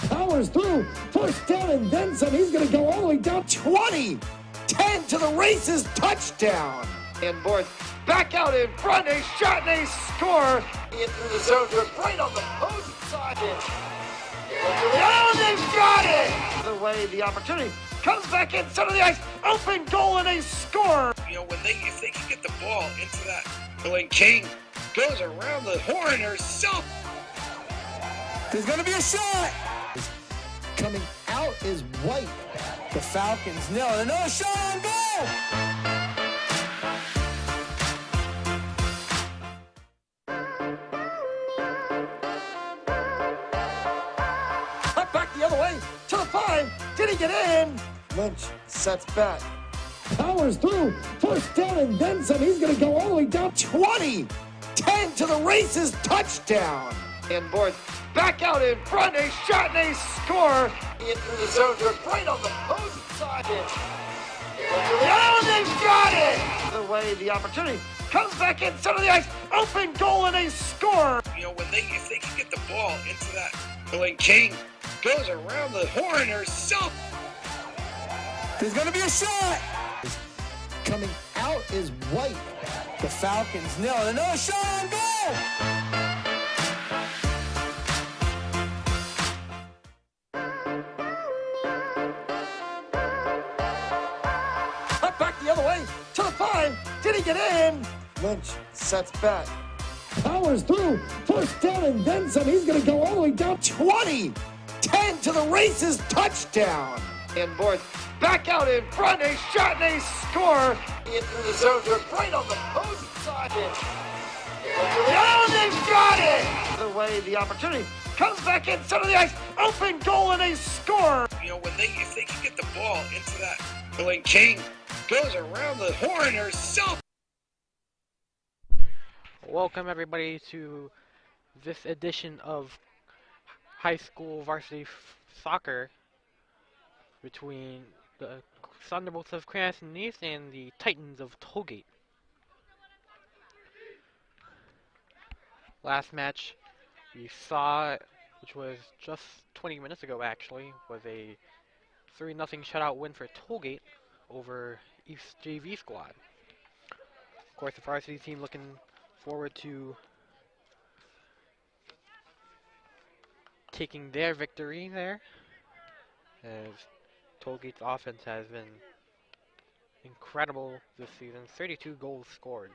Powers through. First down and then some. He's going to go all the way down 20. 10 to the races. Touchdown. And Boyd back out in front. A shot and a score. In through the zone. Goes right on the post side. Oh, they've got it. The way the opportunity comes back in center of the ice. Open goal and a score. You know, if they can get the ball into that, when King goes around the horn herself. There's going to be a shot. Coming out is White. The Falcons nail it. Another shot on goal. Cut back the other way to the 5. Did he get in? Lynch sets back. Powers through. First down and then some. He's going to go all the way down 20. 10 to the races. Touchdown. And Boyd back out in front. A shot and a score. In through the zone. Goes right on the post side. Oh, they've got it. The way the opportunity comes back in center of the ice. Open goal and a score. You know, if they can get the ball into that, when King goes around the horn herself. There's going to be a shot. Coming out is White. The Falcons nail it. Another shot on goal. Cut back the other way to the 5. Did he get in? Lynch sets back. Powers through. First down and then some. He's going to go all the way down 20. 10 to the races. Touchdown. And Boyd back out in front. A shot and a score. In through the zone. Goes right on the post side. Oh, they've got it. The way the opportunity comes back in center of the ice. Open goal and a score. You know, if they can get the ball into that, when King goes around the horn herself. Welcome everybody to this edition of high school varsity soccer between the Thunderbolts of Cranston East and the Titans of Tollgate. Last match we saw, which was just 20 minutes ago actually, was a 3-0 shutout win for Tollgate over East JV squad. Of course, the varsity team looking forward to taking their victory there, as Tollgate's offense has been incredible this season. 32 goals scored.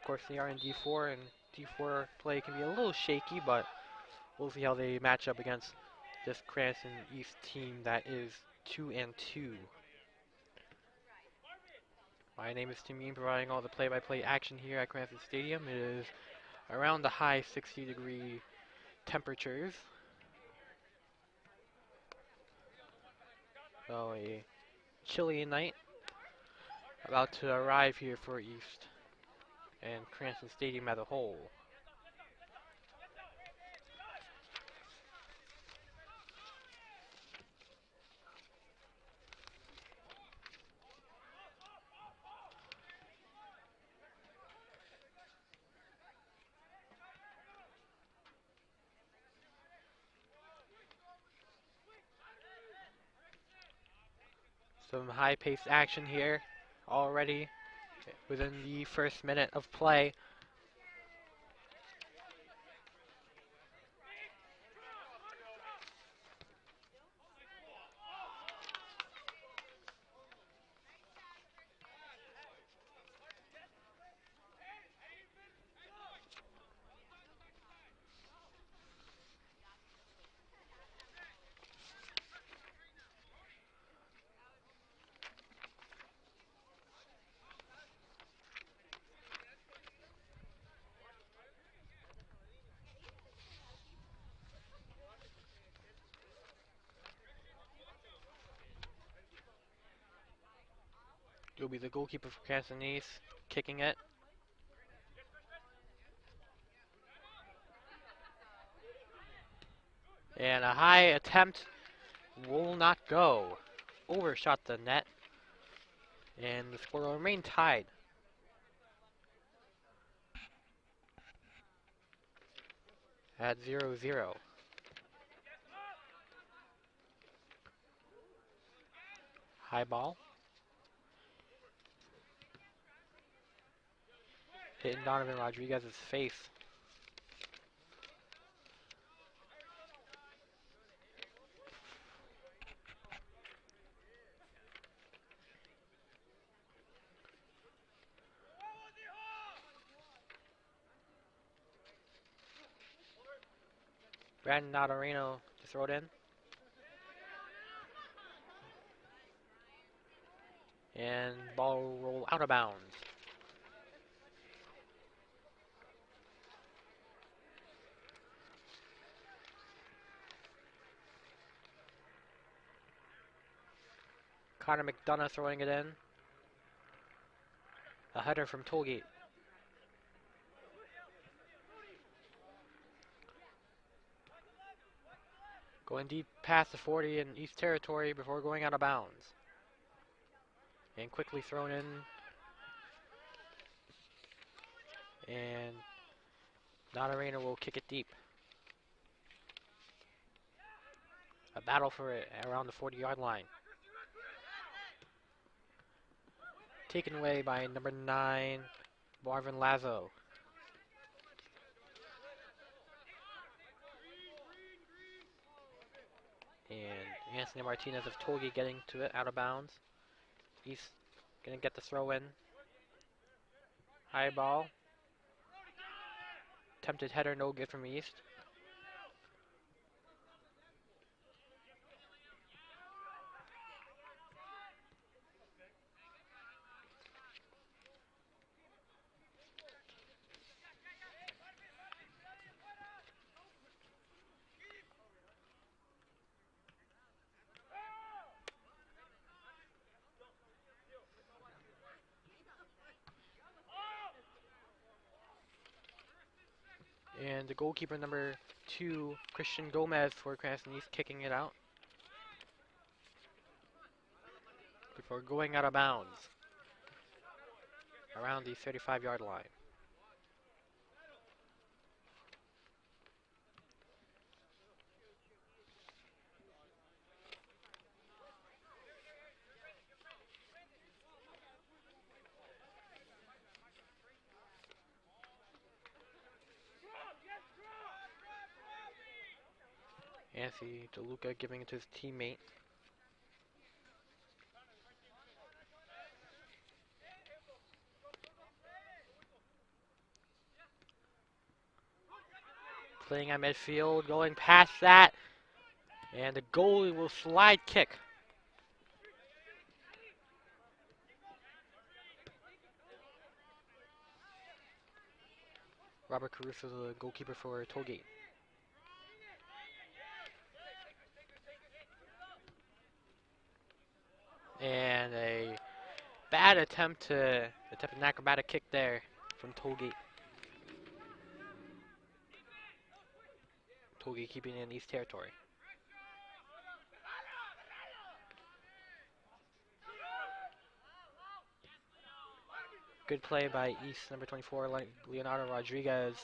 Of course, they are in D4, and D4 play can be a little shaky, but we'll see how they match up against this Cranston East team that is 2-2. My name is Tim Mean, providing all the play-by-play action here at Cranston Stadium. It is around the high 60-degree temperatures. So a chilly night about to arrive here for East and Cranston Stadium as a whole. Some high-paced action here already within the first minute of play. You'll be the goalkeeper for Cranston East, kicking it. And a high attempt will not go. Overshot the net. And the score will remain tied. At 0-0. High ball. Hitting Donovan Rodriguez's face. Brandon Nadarino to throw it in. And ball will roll out of bounds. Connor McDonough throwing it in. A header from Tollgate. Going deep past the 40 in East Territory before going out of bounds. And quickly thrown in. And Nadarino will kick it deep. A battle for it around the 40-yard line. Taken away by number 9, Marvin Lazo. And Anthony Martinez of Tollgate getting to it out of bounds. He's going to get the throw in. High ball. Attempted header, no good from East. And the goalkeeper, number 2, Christian Gomez for Cranston East, kicking it out before going out of bounds around the 35-yard line. Anthony DeLuca giving it to his teammate. Playing at midfield, going past that. And the goalie will slide kick. Robert Caruso, the goalkeeper for Tollgate. And a bad attempt an acrobatic kick there from Tollgate. Tollgate keeping it in East Territory. Good play by East, number 24, Leonardo Rodriguez,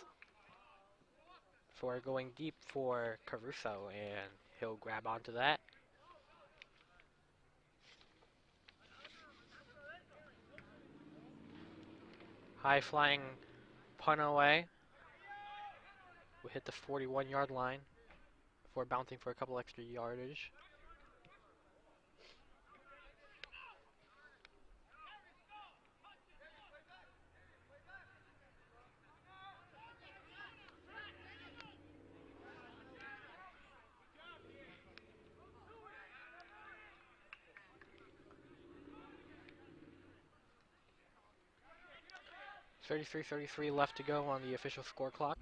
for going deep for Caruso, and he'll grab onto that. High flying punt away. Will hit the 41-yard line before bouncing for a couple extra yardage. .33 left to go on the official score clock.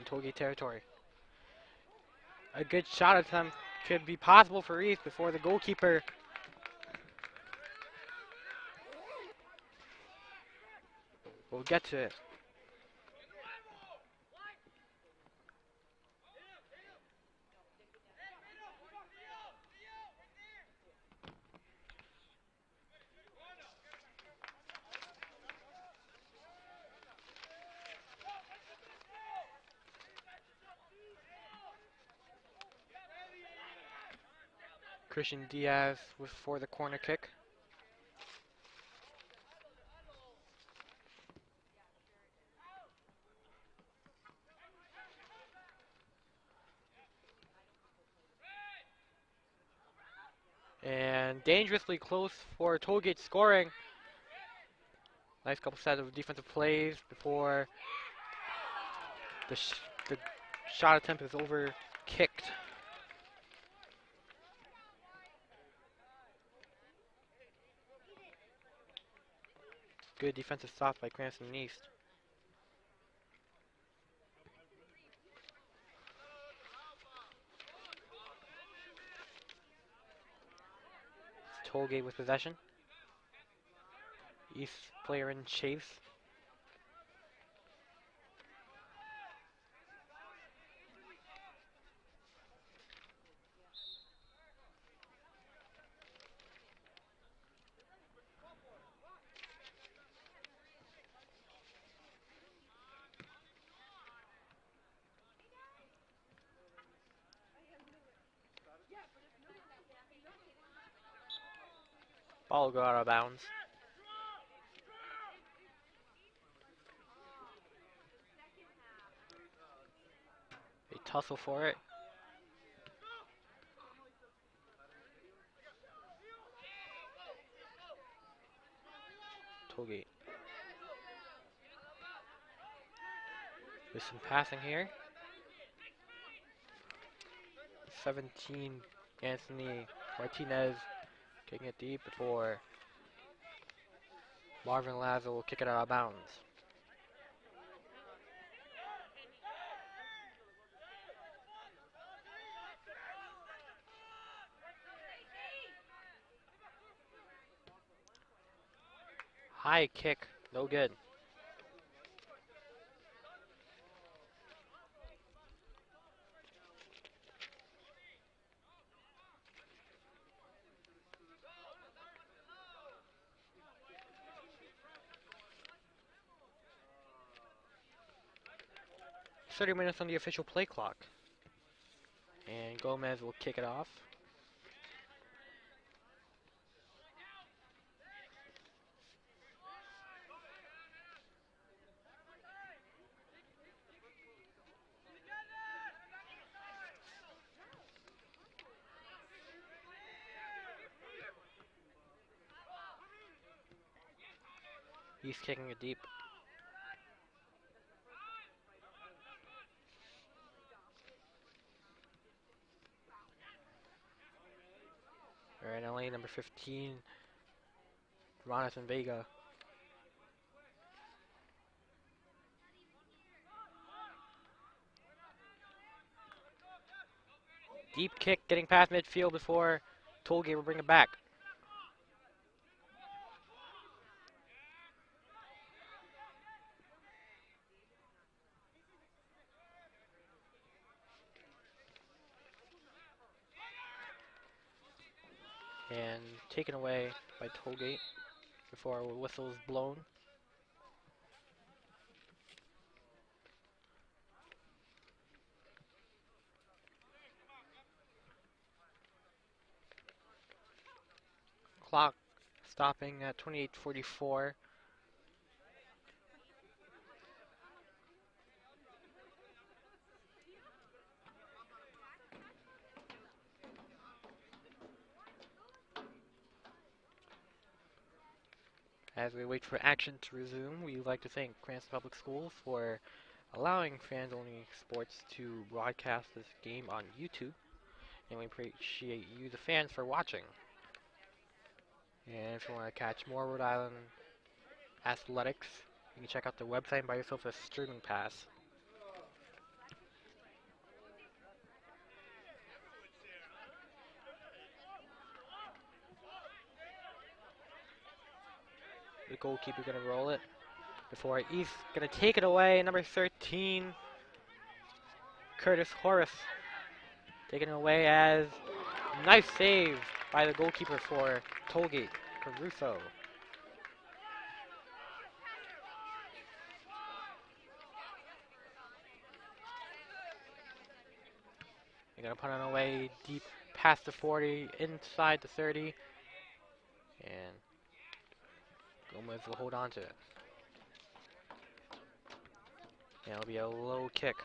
in Tollgate territory. A good shot attempt could be possible for East before the goalkeeper will get to it. Christian Diaz for the corner kick. And dangerously close for Tollgate scoring. Nice couple set of defensive plays before the shot attempt is over kicked. Good defensive stop by Cranston East. Tollgate with possession. East player in chase. Ball will go out of bounds. They tussle for it. Tollgate. There's some passing here. 17, Anthony Martinez kicking it deep before Marvin Lazo will kick it out of bounds. High kick, no good. .30 on the official play clock. And Gomez will kick it off. He's kicking it deep. Alright, LA number 15, Ronathan Vega. Deep kick getting past midfield before Tollgate will bring it back. And taken away by Tollgate before a whistle is blown. Clock stopping at 28:44. As we wait for action to resume, we'd like to thank Cranston Public Schools for allowing fans-only sports to broadcast this game on YouTube, and we appreciate you, the fans, for watching. And if you want to catch more Rhode Island athletics, you can check out the website and buy yourself a streaming pass. the goalkeeper going to roll it. Before East going to take it away. Number 13, Curtis Horace. Taking it away as nice save by the goalkeeper for Tollgate, Caruso. They're going to put it away deep past the 40, inside the 30. And Gomez will hold on to it. And it'll be a low kick.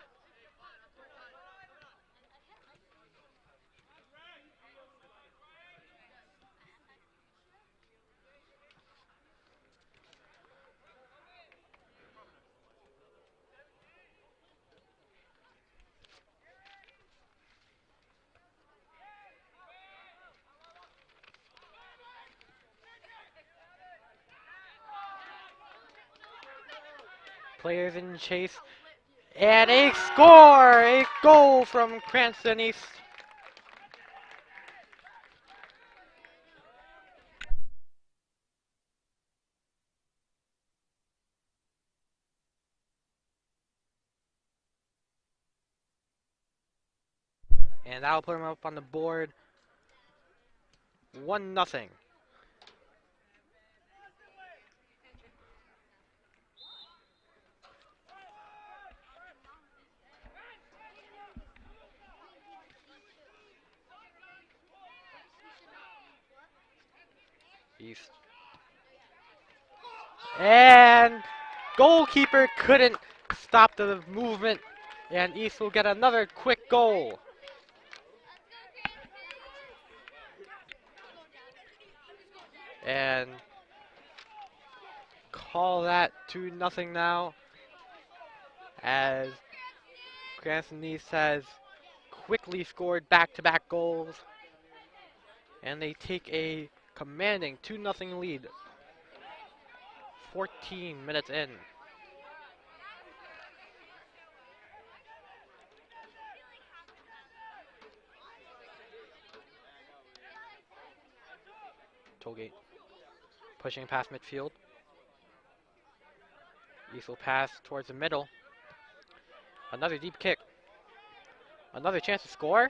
Players in chase. And a score! A goal from Cranston East. And that'll put him up on the board. 1-0. East. And goalkeeper couldn't stop the movement. And East will get another quick goal. And call that 2-0 now, as Cranston East has quickly scored back-to-back goals, and they take a commanding 2-0 lead 14 minutes in. Tollgate pushing past midfield. East will pass towards the middle. Another deep kick. Another chance to score.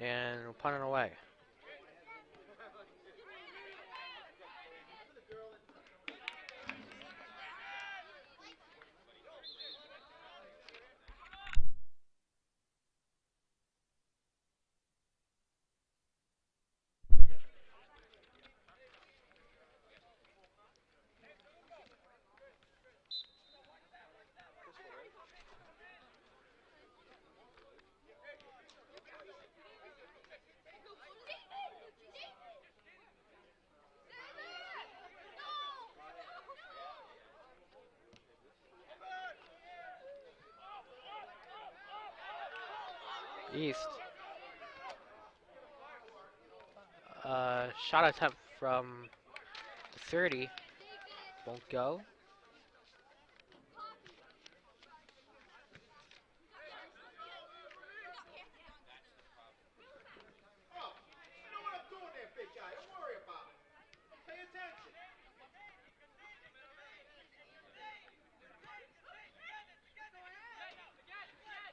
And we'll punt it away. East. Shot attempt from 30. Won't go.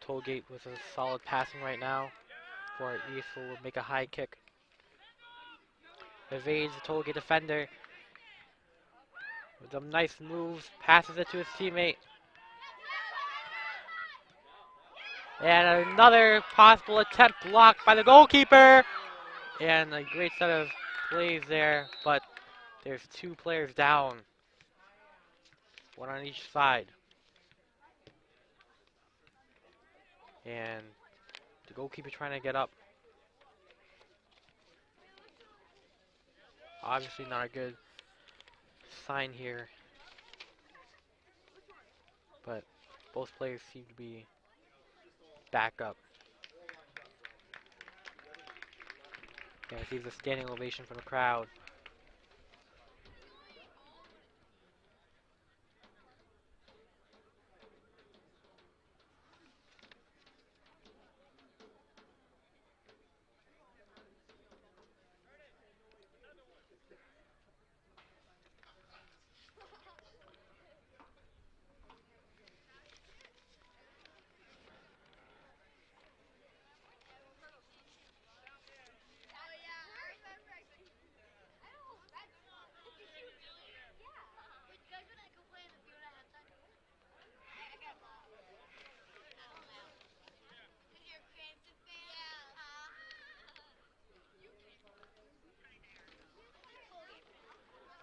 Tollgate with a solid passing right now for East will make a high kick. Evades the Tollgate defender with some nice moves, passes it to his teammate. And another possible attempt blocked by the goalkeeper. And a great set of plays there, but there's two players down. One on each side. And the goalkeeper trying to get up. Obviously not a good sign here. But both players seem to be back up. And receives a standing ovation from the crowd.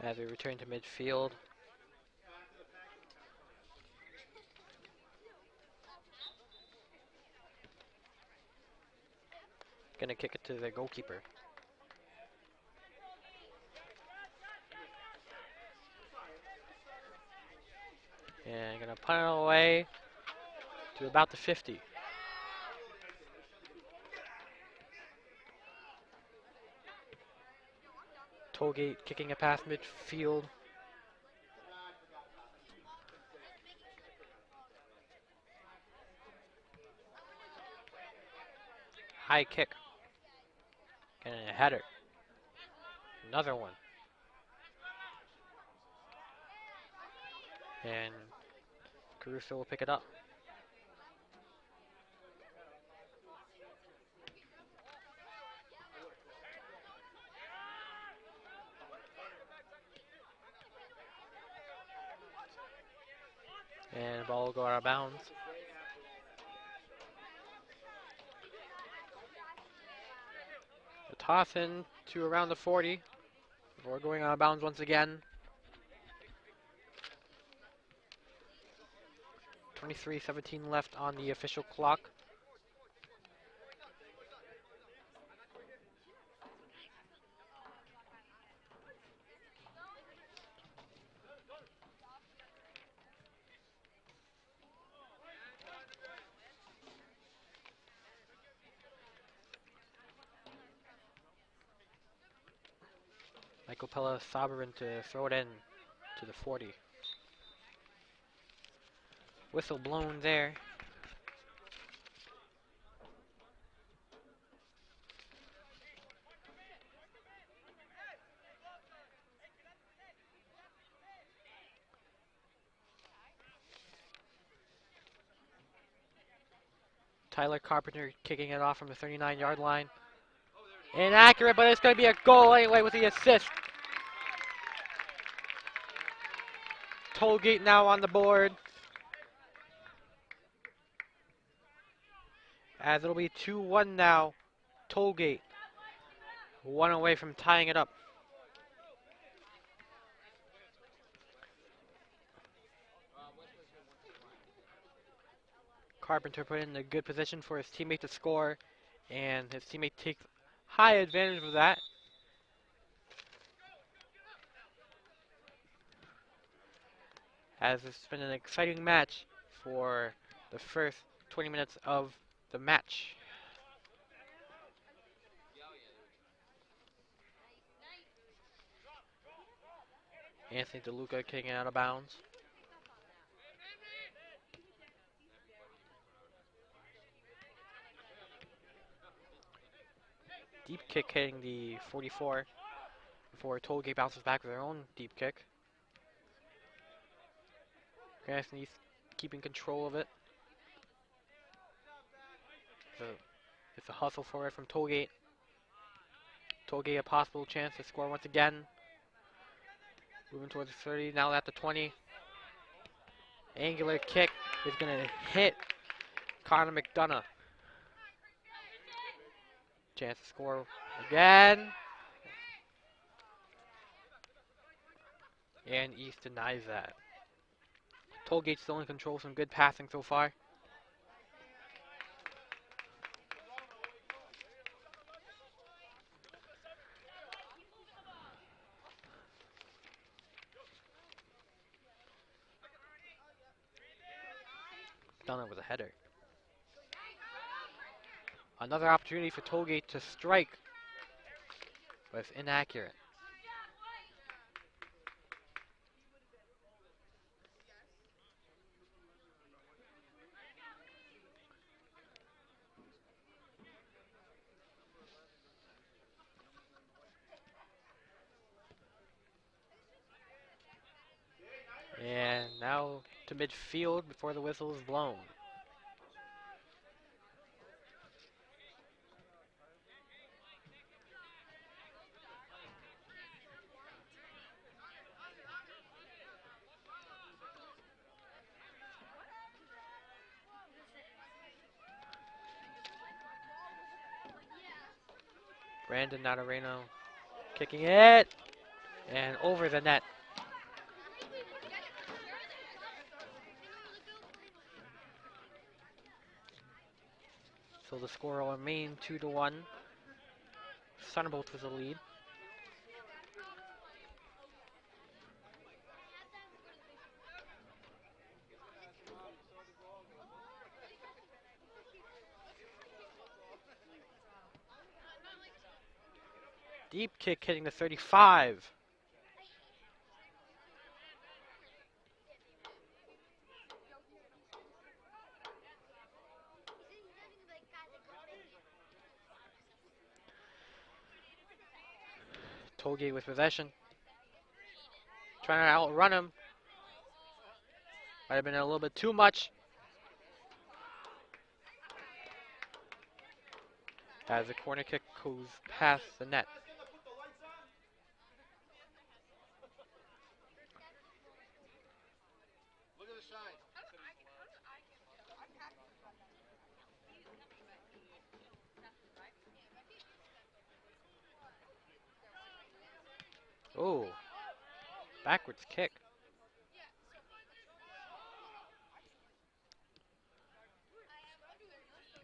as we return to midfield. Gonna kick it to the goalkeeper. And gonna punt it away to about the 50. Tollgate kicking it past midfield. High kick. And a header. Another one. And Caruso will pick it up. And the ball will go out of bounds. A toss in to around the 40 before going out of bounds once again. 23:17 left on the official clock. Michael Pella Sovereign to throw it in to the 40. Whistle blown there. Tyler Carpenter kicking it off from the 39-yard line. Inaccurate, but it's going to be a goal anyway with the assist. Tollgate now on the board. As it'll be 2-1 now. Tollgate. One away from tying it up. Carpenter put in a good position for his teammate to score, and his teammate takes high advantage of that. As it's been an exciting match for the first 20 minutes of the match. Anthony DeLuca kicking out of bounds. Deep kick hitting the 44 before Tollgate bounces back with their own deep kick. Cranston keeping control of it. It's a hustle for it from Tollgate. Tollgate a possible chance to score once again. Moving towards the 30, now at the 20. Angular kick is going to hit Connor McDonough. Chance to score again. And East denies that. Tollgate still in control, some good passing so far. McDonough with a header. Another opportunity for Tollgate to strike, but it's inaccurate. And now to midfield before the whistle is blown. Brandon Natareno kicking it. And over the net. So the score will remain 2-1. Thunderbolts with the lead. Deep kick hitting the 35. Tollgate with possession. Trying to outrun him. Might have been a little bit too much. As the corner kick goes past the net. Oh, backwards kick.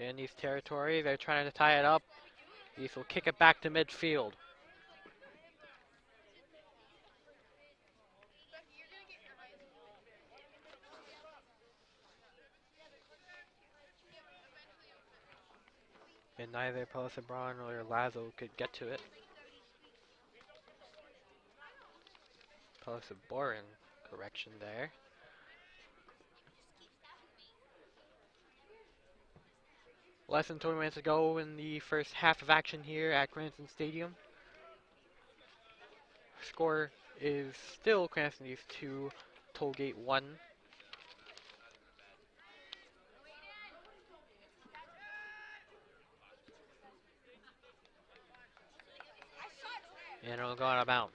In East territory, they're trying to tie it up. East will kick it back to midfield. And neither Pelisabron or Lazo could get to it. Pelisabron, correction there. Less than 20 minutes to go in the first half of action here at Cranston Stadium. Score is still Cranston East 2, Tollgate 1. And it'll go out of bounds.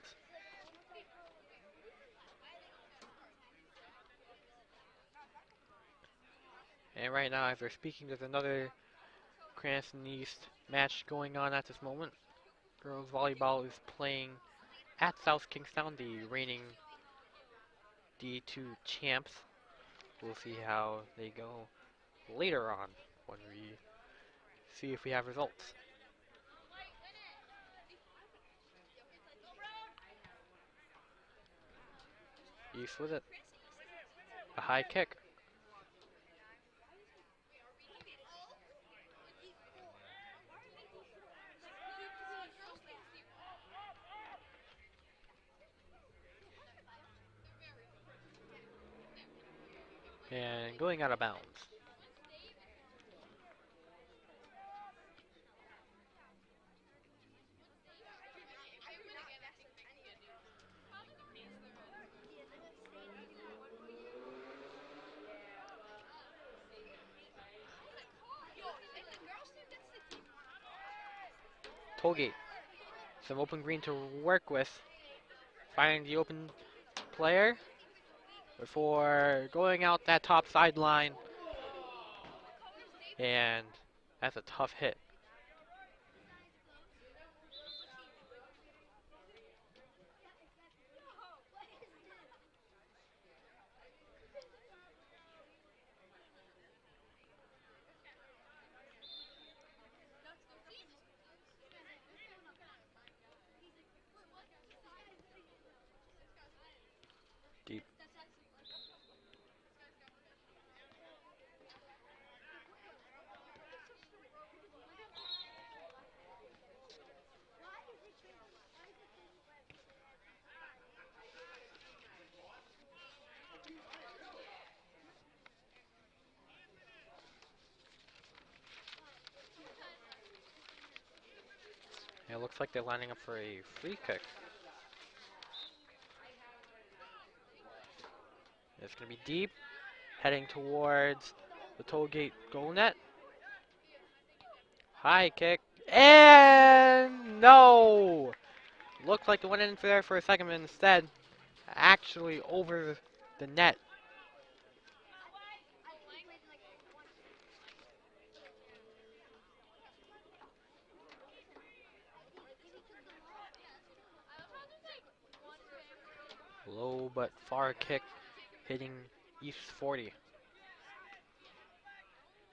And right now, as we're speaking, there's another Cranston East match going on at this moment. Girls volleyball is playing at South Kingstown, the reigning D2 champs. We'll see how they go later on when we see if we have results. East with it. A high kick. And going out of bounds. Tollgate. Some open green to work with. Finding the open player before going out that top sideline. And that's a tough hit. Deep. It looks like they're lining up for a free kick. It's going to be deep, heading towards the Tollgate goal net. High kick, and no! Looked like it went in there for a second, but instead, actually over the net. Low but far kick hitting East 40.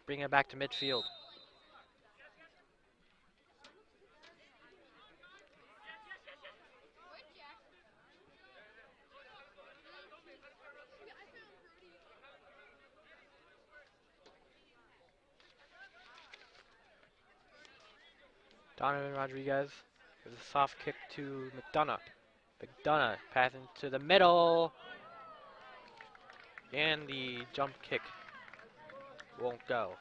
Bring it back to midfield. Donovan Rodriguez with a soft kick to McDonough. McDonough passing to the middle. And the jump kick won't go.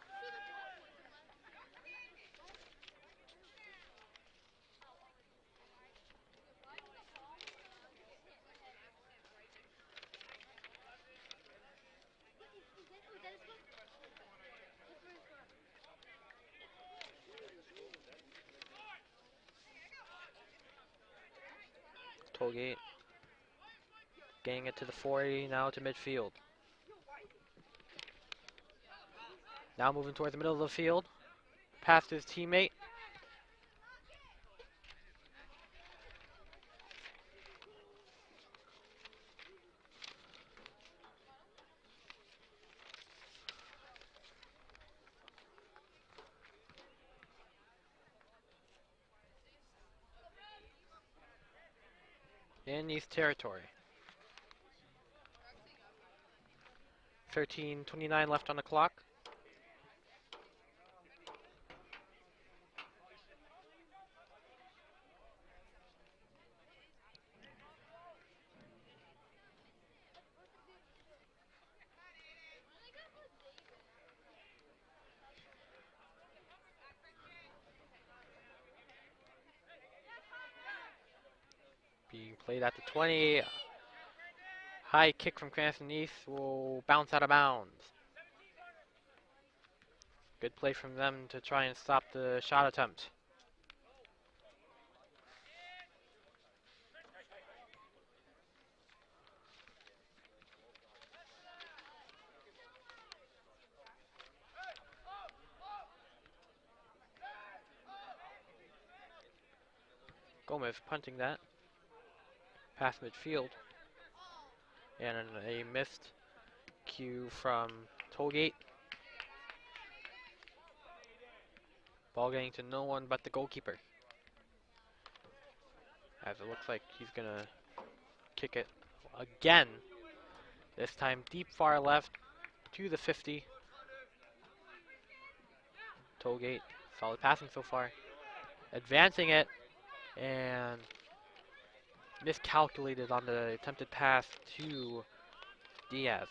Tollgate getting it to the 40, now to midfield. Now moving towards the middle of the field. Past his teammate. In East territory. 13:29 left on the clock. Being played at the 20. High kick from Cranston East will bounce out of bounds. Good play from them to try and stop the shot attempt. Gomez punting that. Past midfield. And a missed cue from Tollgate. Ball getting to no one but the goalkeeper. As it looks like he's going to kick it again. This time deep far left to the 50. Tollgate, solid passing so far. Advancing it and miscalculated on the attempted pass to Diaz.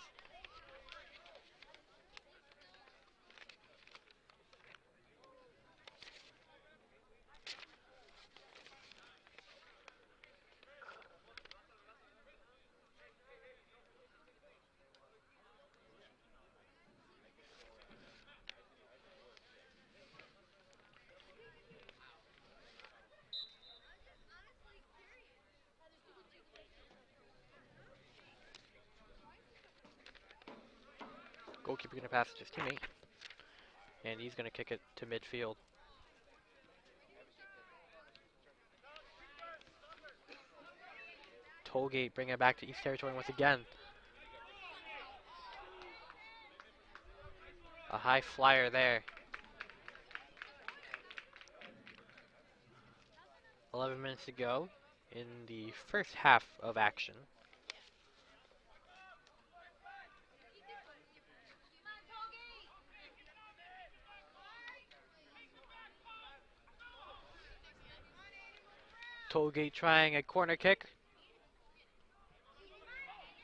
Goalkeeper gonna pass it to his teammate. And he's gonna kick it to midfield. Tollgate bring it back to East Territory once again. A high flyer there. 11 minutes to go in the first half of action. Tollgate trying a corner kick.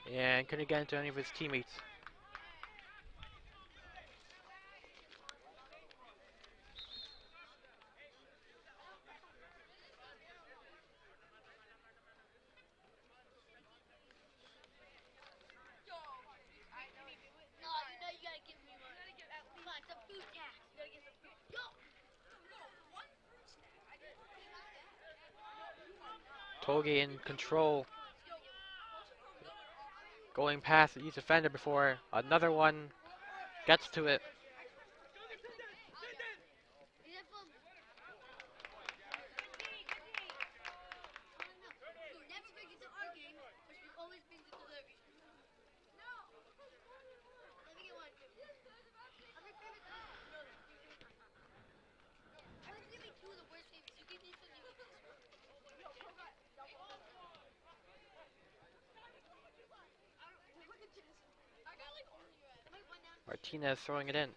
And couldn't get into any of his teammates. Tollgate in control. Going past the East defender before another one gets to it. Martinez throwing it in.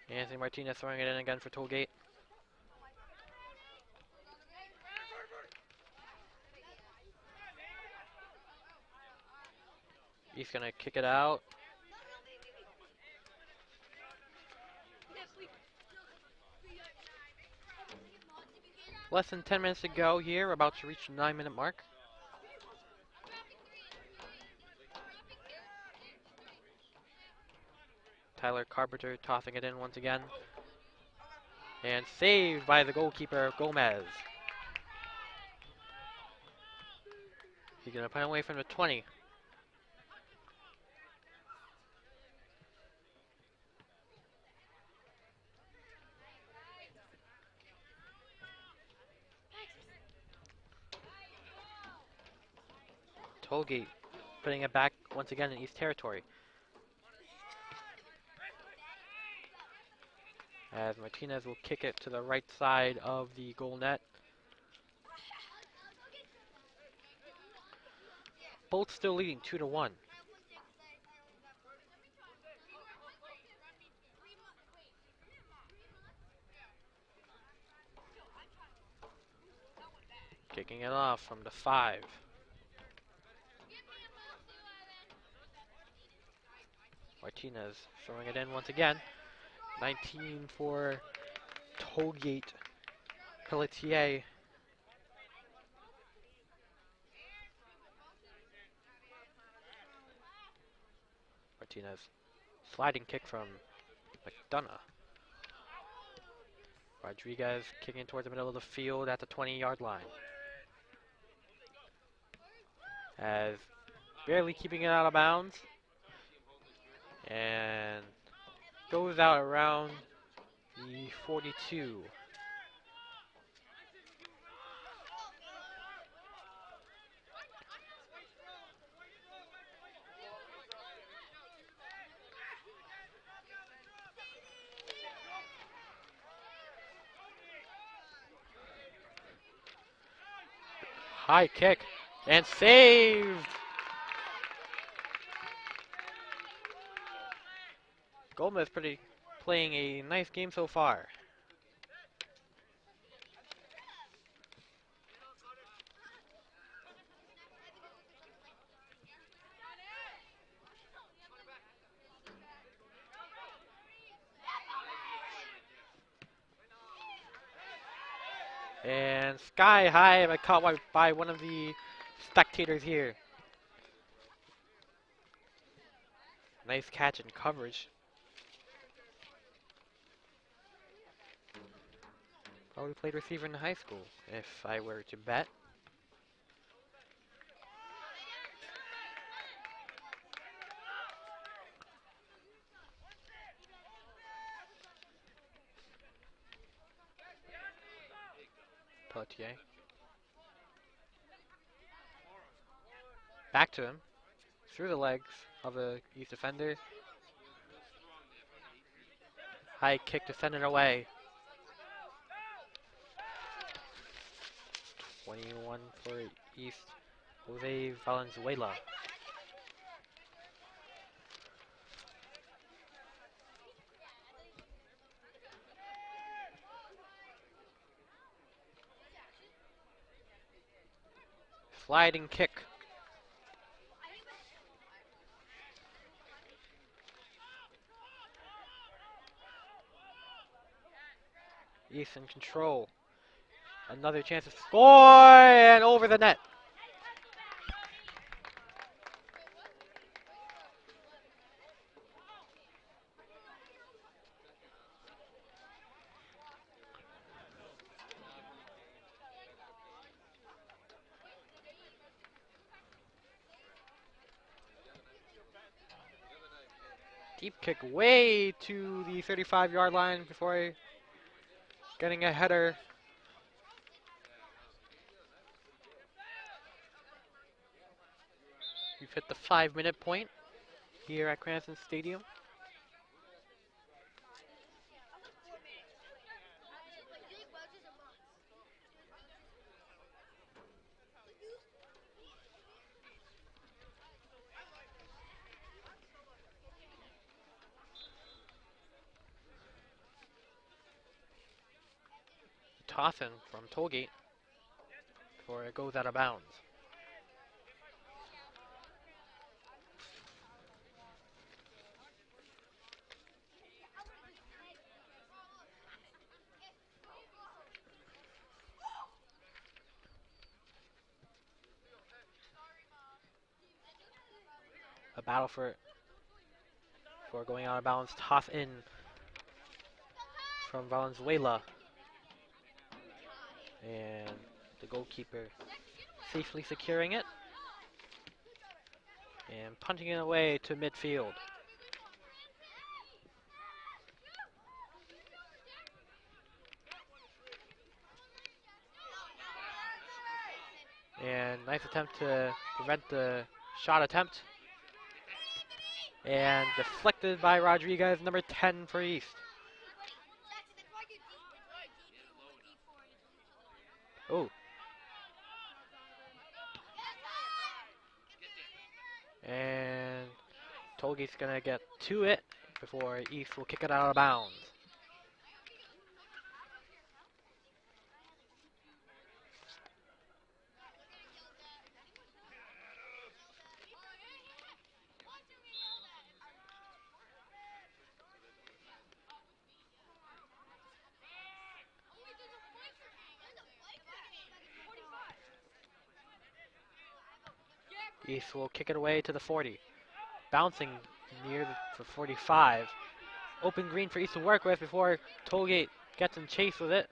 Anthony Martinez throwing it in again for Tollgate. He's gonna kick it out. Less than 10 minutes to go here. We're about to reach the 9-minute mark. Tyler Carpenter tossing it in once again. And saved by the goalkeeper, Gomez. He's going to put away from the 20. Tollgate putting it back once again in East Territory. As Martinez will kick it to the right side of the goal net. Both still leading 2-1. Kicking it off from the 5. Martinez throwing it in once again. 19 for Tollgate. Pelletier. Martinez. Sliding kick from McDonough. Rodriguez kicking towards the middle of the field at the 20-yard line. As barely keeping it out of bounds. And goes out around the 42. High kick and saved. Gomez playing a nice game so far. And sky high, but caught by one of the spectators here. Nice catch and coverage. Probably played receiver in high school, if I were to bet. Pelletier. Back to him. Through the legs of the East defender. High kick to send it away. 21 for East. Jose Valenzuela. Sliding kick. East in control. Another chance to score and over the net. Deep kick way to the 35-yard line before getting a header. We've hit the 5-minute point here at Cranston Stadium. toss-in from Tollgate before it goes out of bounds. A battle for going out of bounds. Toss in from Valenzuela. And the goalkeeper safely securing it. And punting it away to midfield. And nice attempt to prevent the shot attempt. And deflected by Rodriguez, number 10 for East. Oh. And Tollgate's gonna get to it before East will kick it out of bounds. East will kick it away to the 40. Bouncing near the 45. Open green for East to work with before Tollgate gets in chase with it.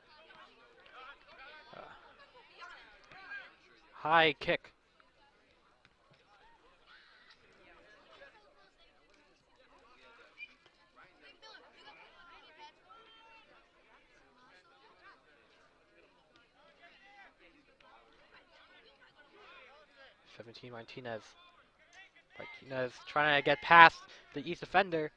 High kick. Martinez. Martinez trying to get past the East defender.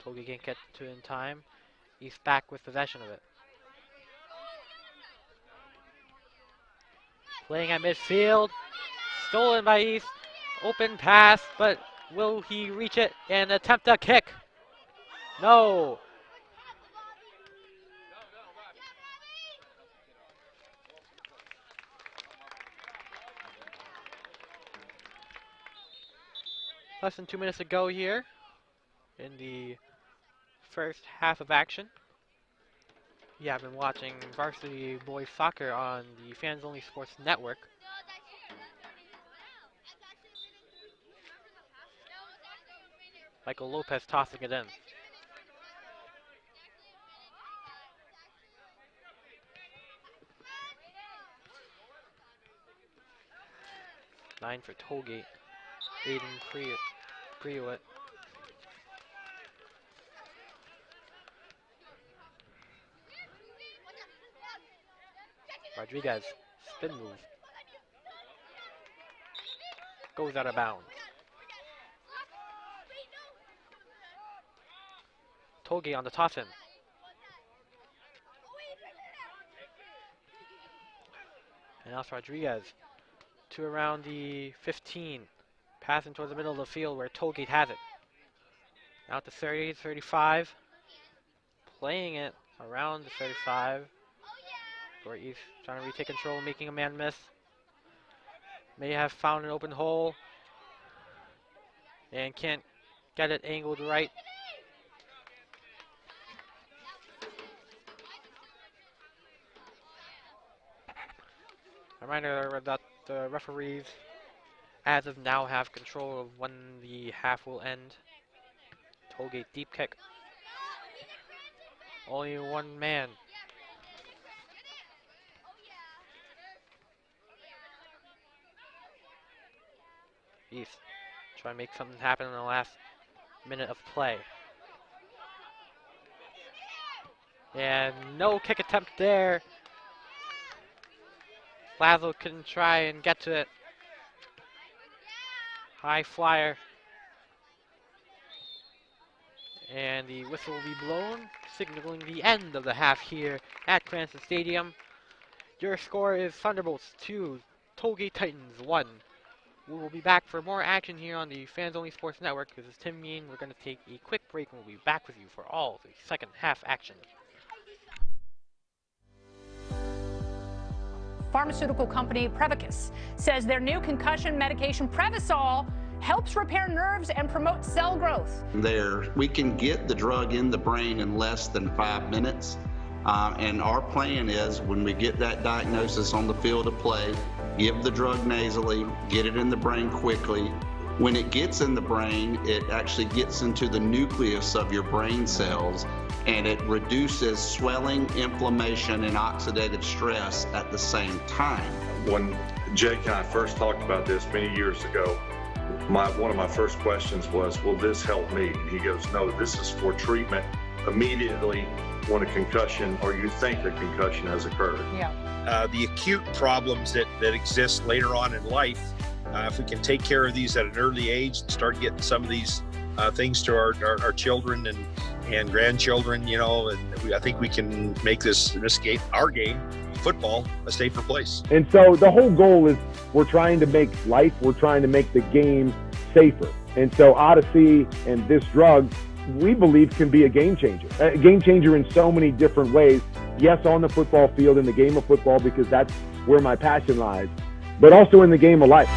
Tollgate can't get to it in time. East back with possession of it. Playing at midfield. Stolen by East. Open pass, but will he reach it and attempt a kick? No. Less than 2 minutes to go here in the first half of action. Yeah, I've been watching Varsity Boys Soccer on the Fans Only Sports Network. Michael Lopez tossing it in. Nine for Tollgate. Aiden Priowit. Rodriguez, spin move. Goes out of bounds. Tollgate on the toss-in. And now it's Rodriguez to around the 15. Passing towards the middle of the field where Tollgate has it. Out to 30, 35. Playing it around the 35. Where East trying to retake control, making a man miss. May have found an open hole. And can't get it angled right. A reminder that the referees as of now have control of when the half will end. Tollgate deep kick. Only one man. East trying to make something happen in the last minute of play. And no kick attempt there. Lazo couldn't try and get to it. High flyer. And the whistle will be blown, signaling the end of the half here at Cranston Stadium. Your score is Thunderbolts 2, Tollgate Titans 1. We will be back for more action here on the Fans Only Sports Network. This is Tim Mean. We're going to take a quick break and we'll be back with you for all the second half action. Pharmaceutical company Prevacus says their new concussion medication Prevacol helps repair nerves and promote cell growth. We can get the drug in the brain in less than 5 minutes. And our plan is when we get that diagnosis on the field of play, give the drug nasally, get it in the brain quickly. When it gets in the brain, it actually gets into the nucleus of your brain cells, and it reduces swelling, inflammation, and oxidative stress at the same time. When Jake and I first talked about this many years ago, one of my first questions was, will this help me? And he goes, no, this is for treatment immediately when a concussion or you think a concussion has occurred. Yeah. The acute problems that exist later on in life, if we can take care of these at an early age and start getting some of these things to our children and grandchildren, and I think we can make this game, our game, football, a safer place. And so the whole goal is we're trying to make the game safer. And so Odyssey and this drug, we believe, can be a game changer in so many different ways. Yes, on the football field, in the game of football, because that's where my passion lies, but also in the game of life.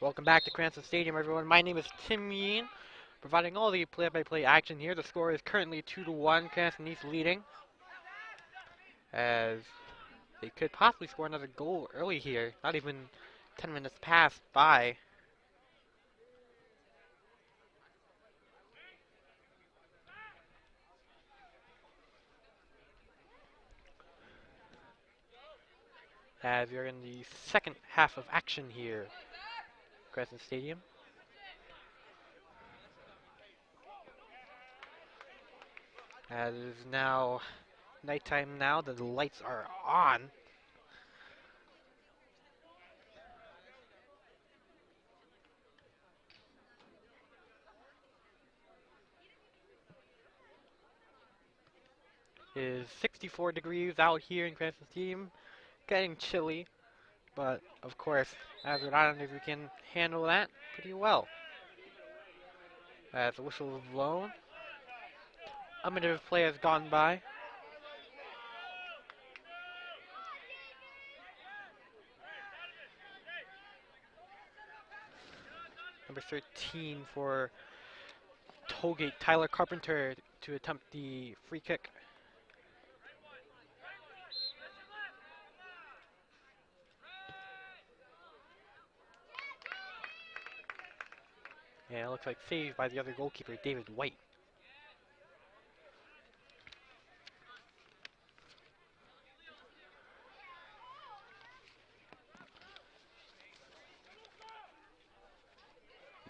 Welcome back to Cranston Stadium, everyone. My name is Tim Yeen, providing all the play-by-play action here. The score is currently 2-1. Cranston East leading, as they could possibly score another goal early here. Not even 10 minutes passed by. As we're in the second half of action here, Cranston Stadium. As it is now nighttime now, the lights are on. It is 64 degrees out here in Cranston Stadium, getting chilly, but of course, as Rhode Islanders, we can handle that pretty well. As the whistle is blown, a minute of play has gone by. Number 13 for Tollgate, Tyler Carpenter, to attempt the free kick. And it looks like saved by the other goalkeeper, David White.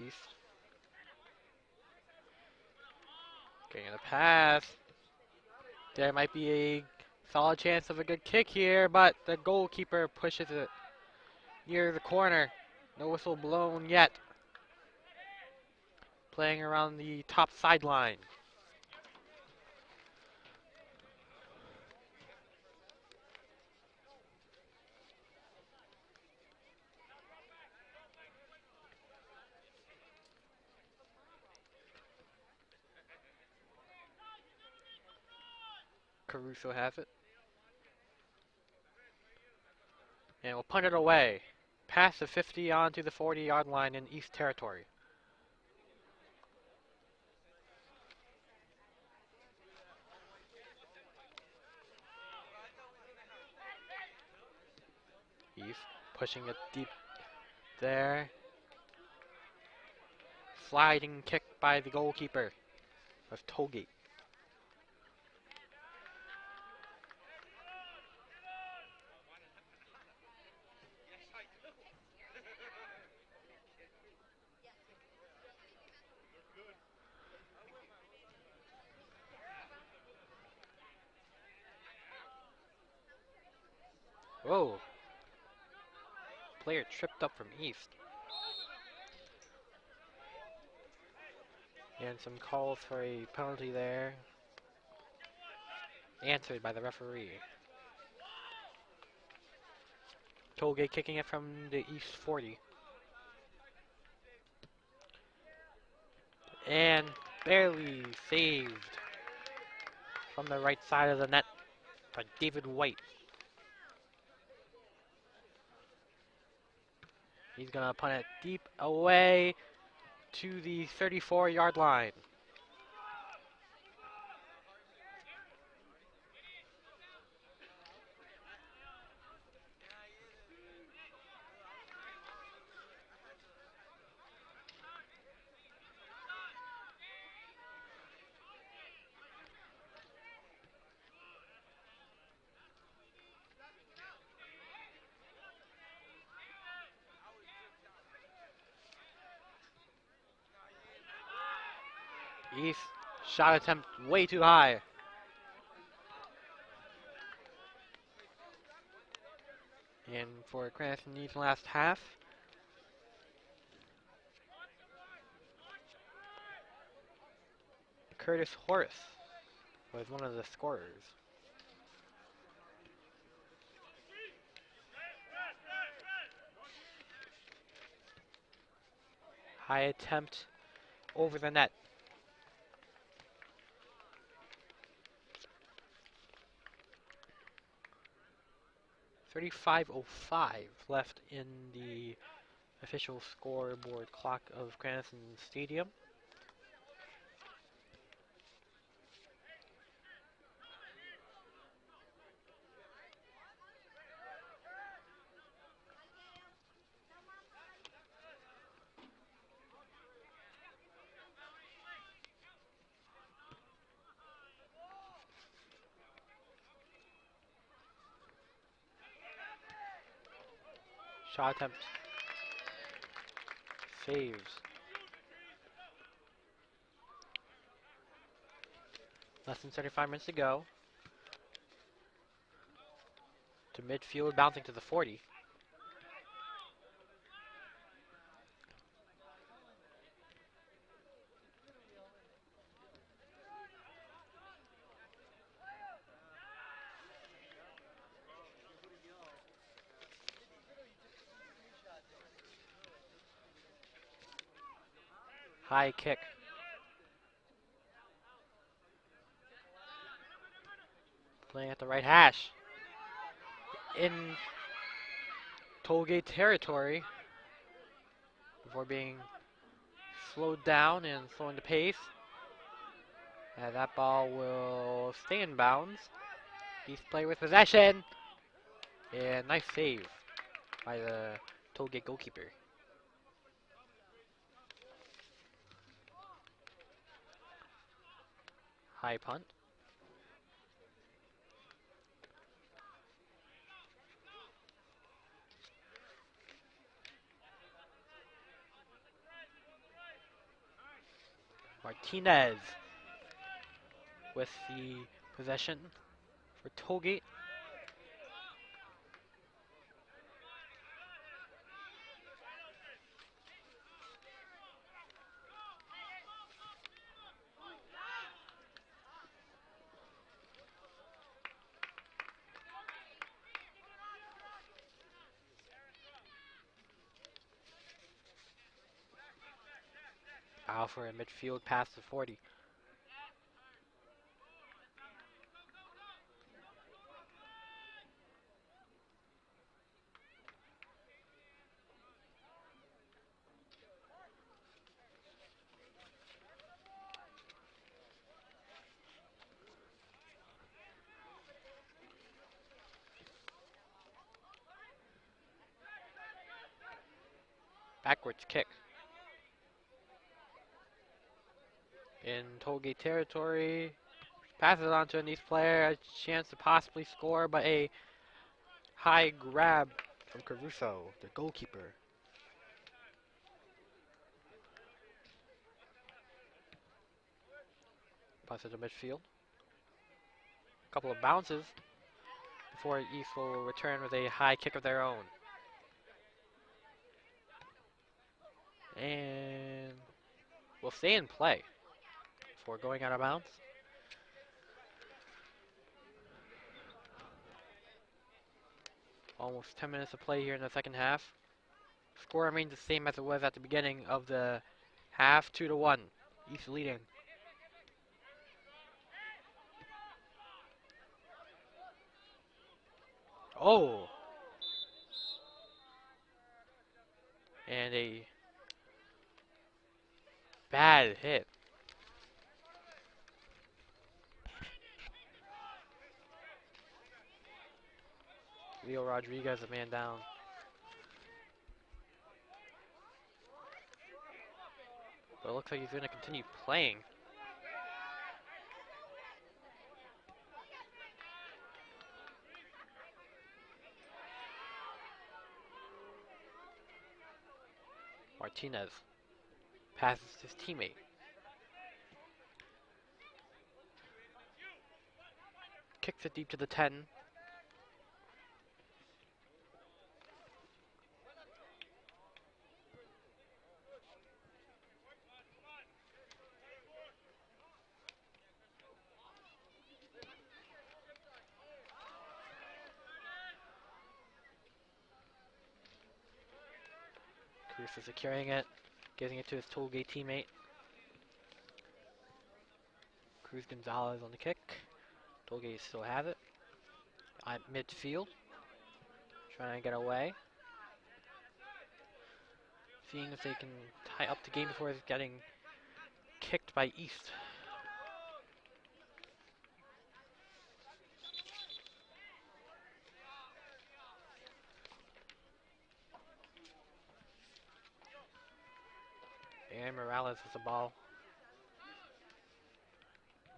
East. Getting a pass. There might be a solid chance of a good kick here, but the goalkeeper pushes it near the corner. No whistle blown yet. Playing around the top sideline. Caruso has it. And we'll punt it away. Past the 50 onto the 40-yard line in East Territory. East pushing it deep there. Sliding kick by the goalkeeper of Tollgate. Whoa. Player tripped up from East. And some calls for a penalty there. Answered by the referee. Tollgate kicking it from the East 40. And barely saved from the right side of the net by David White. He's going to punt it deep away to the 34-yard line. East shot attempt way too high. And for Cranston East last half, Curtis Horace was one of the scorers. High attempt over the net. 35:05 left in the official scoreboard clock of Cranston Stadium. Shot attempt. Saves. Less than 35 minutes to go. To midfield, bouncing to the 40. High kick. Playing at the right hash. In Tollgate territory. Before being slowed down and slowing the pace. And that ball will stay in bounds. East play with possession. And nice save by the Tollgate goalkeeper. High punt. Martinez with the possession for Tollgate. Out for a midfield past the 40. Backwards kick. In Tollgate territory. Passes it on to an East player. A chance to possibly score, but a high grab from Caruso, the goalkeeper. Pass it to midfield. A couple of bounces before East will return with a high kick of their own. And will stay in play before going out of bounds. Almost 10 minutes of play here in the second half. Score remains the same as it was at the beginning of the half, 2-1. East leading. Oh! And a bad hit. Leo Rodriguez, a man down. But it looks like he's going to continue playing. Martinez passes his teammate. Kicks it deep to the 10. Cruz is securing it, giving it to his Tollgate teammate. Cruz Gonzalez on the kick. Tollgate still has it. At midfield. Trying to get away. seeing if they can tie up the game before it's getting kicked by East. And Morales has the ball.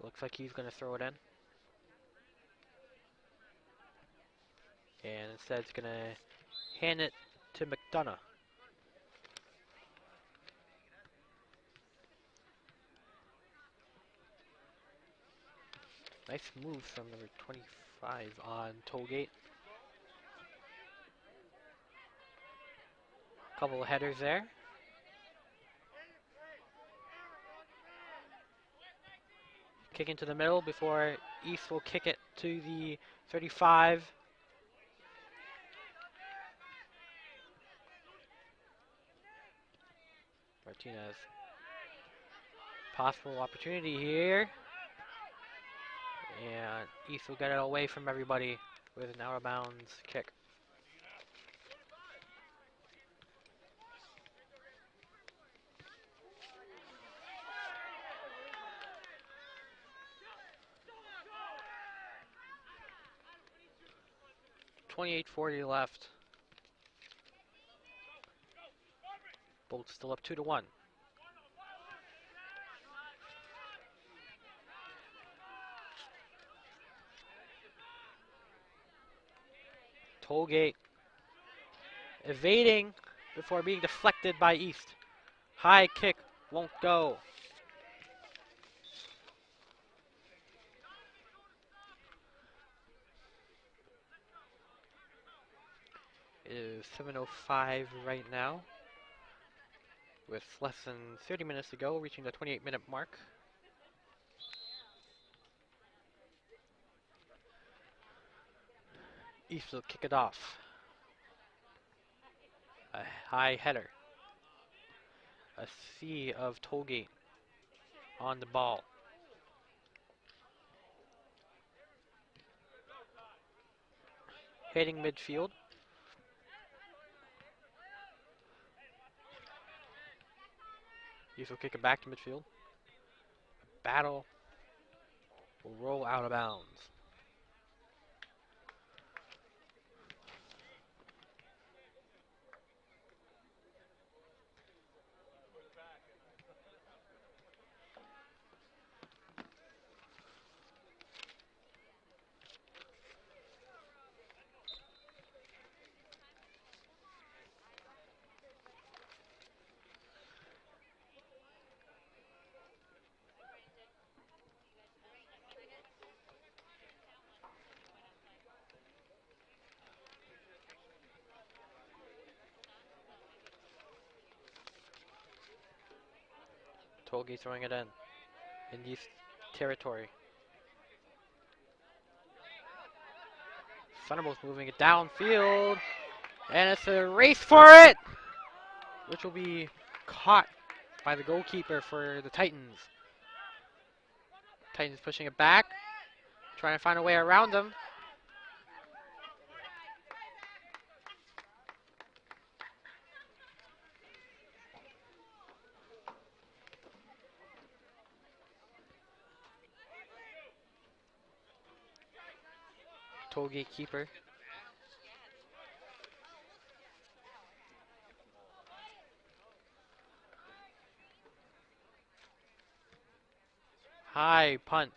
Looks like he's going to throw it in. And instead it's going to hand it to McDonough. Nice move from number 25 on Tollgate. Couple of headers there. Kick into the middle before East will kick it to the 35. Martinez. Possible opportunity here. And East will get it away from everybody with an out of bounds kick. .28:40 left. Bolts still up 2-1. Tollgate evading before being deflected by East. High kick won't go. It is 7:05 right now, with less than 30 minutes to go, reaching the 28-minute mark. East will kick it off. A high header. A sea of Tollgate on the ball. Heading midfield. East will kick it back to midfield. Battle will roll out of bounds. Tollgate throwing it in East territory. Thunderbolts moving it downfield, and it's a race for it, which will be caught by the goalkeeper for the Titans. Titans pushing it back, trying to find a way around them. Tollgate keeper. High punt.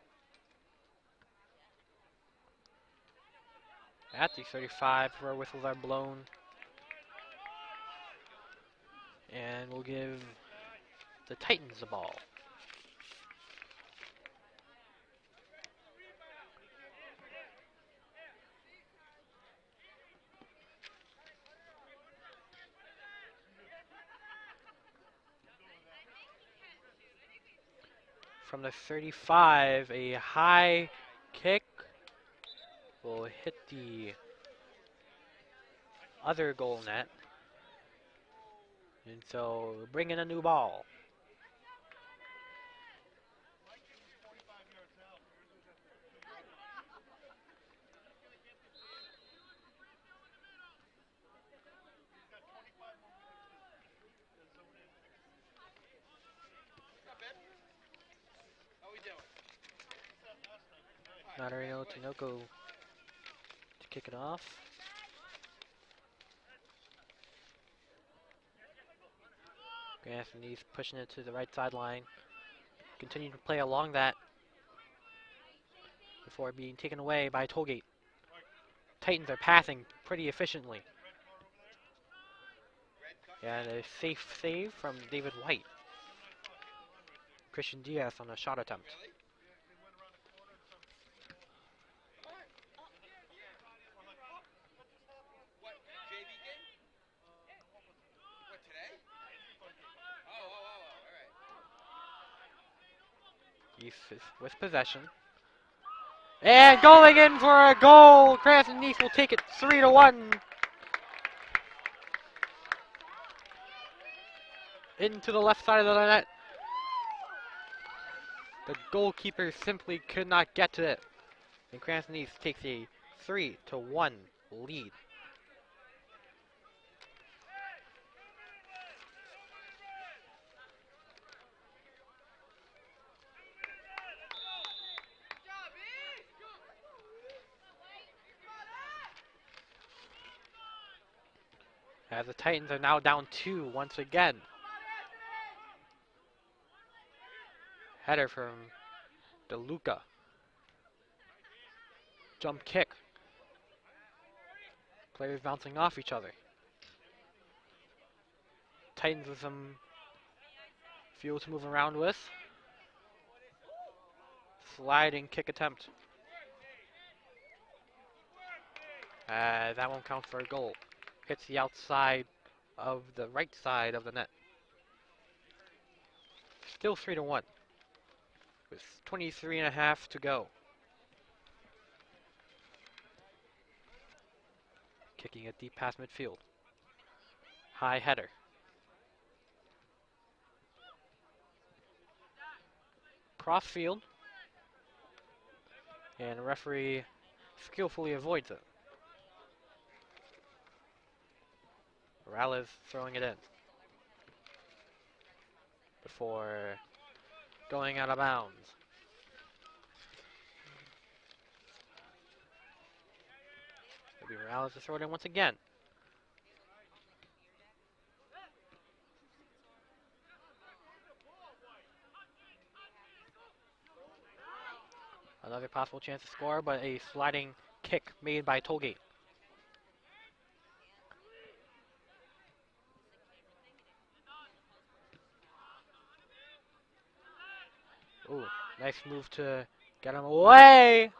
At the 35, where whistles are blown. And we'll give the Titans the ball. From the 35, a high kick will hit the other goal net. And so bring in a new ball. Nadarino Tinoco to kick it off. Cranston East pushing it to the right sideline. Continue to play along that before being taken away by Tollgate. Titans are passing pretty efficiently. And a safe save from David White. Christian Diaz on a shot attempt. East is with possession. And going in for a goal! Cranston East will take it 3-1. Into the left side of the net. The goalkeeper simply could not get to it. And Cranston East takes a 3-1 lead. As the Titans are now down 2 once again. Header from DeLuca. Jump kick. Players bouncing off each other. Titans with some fuel to move around with. Sliding kick attempt. That won't count for a goal. Hits the outside of the right side of the net. Still 3-1. With 23.5 to go. Kicking it deep past midfield. High header. Cross field. And the referee skillfully avoids it. Morales throwing it in. Before going out of bounds. Maybe Morales to throw it in once again. Another possible chance to score, but a sliding kick made by Tollgate. Ooh, nice move to get him away.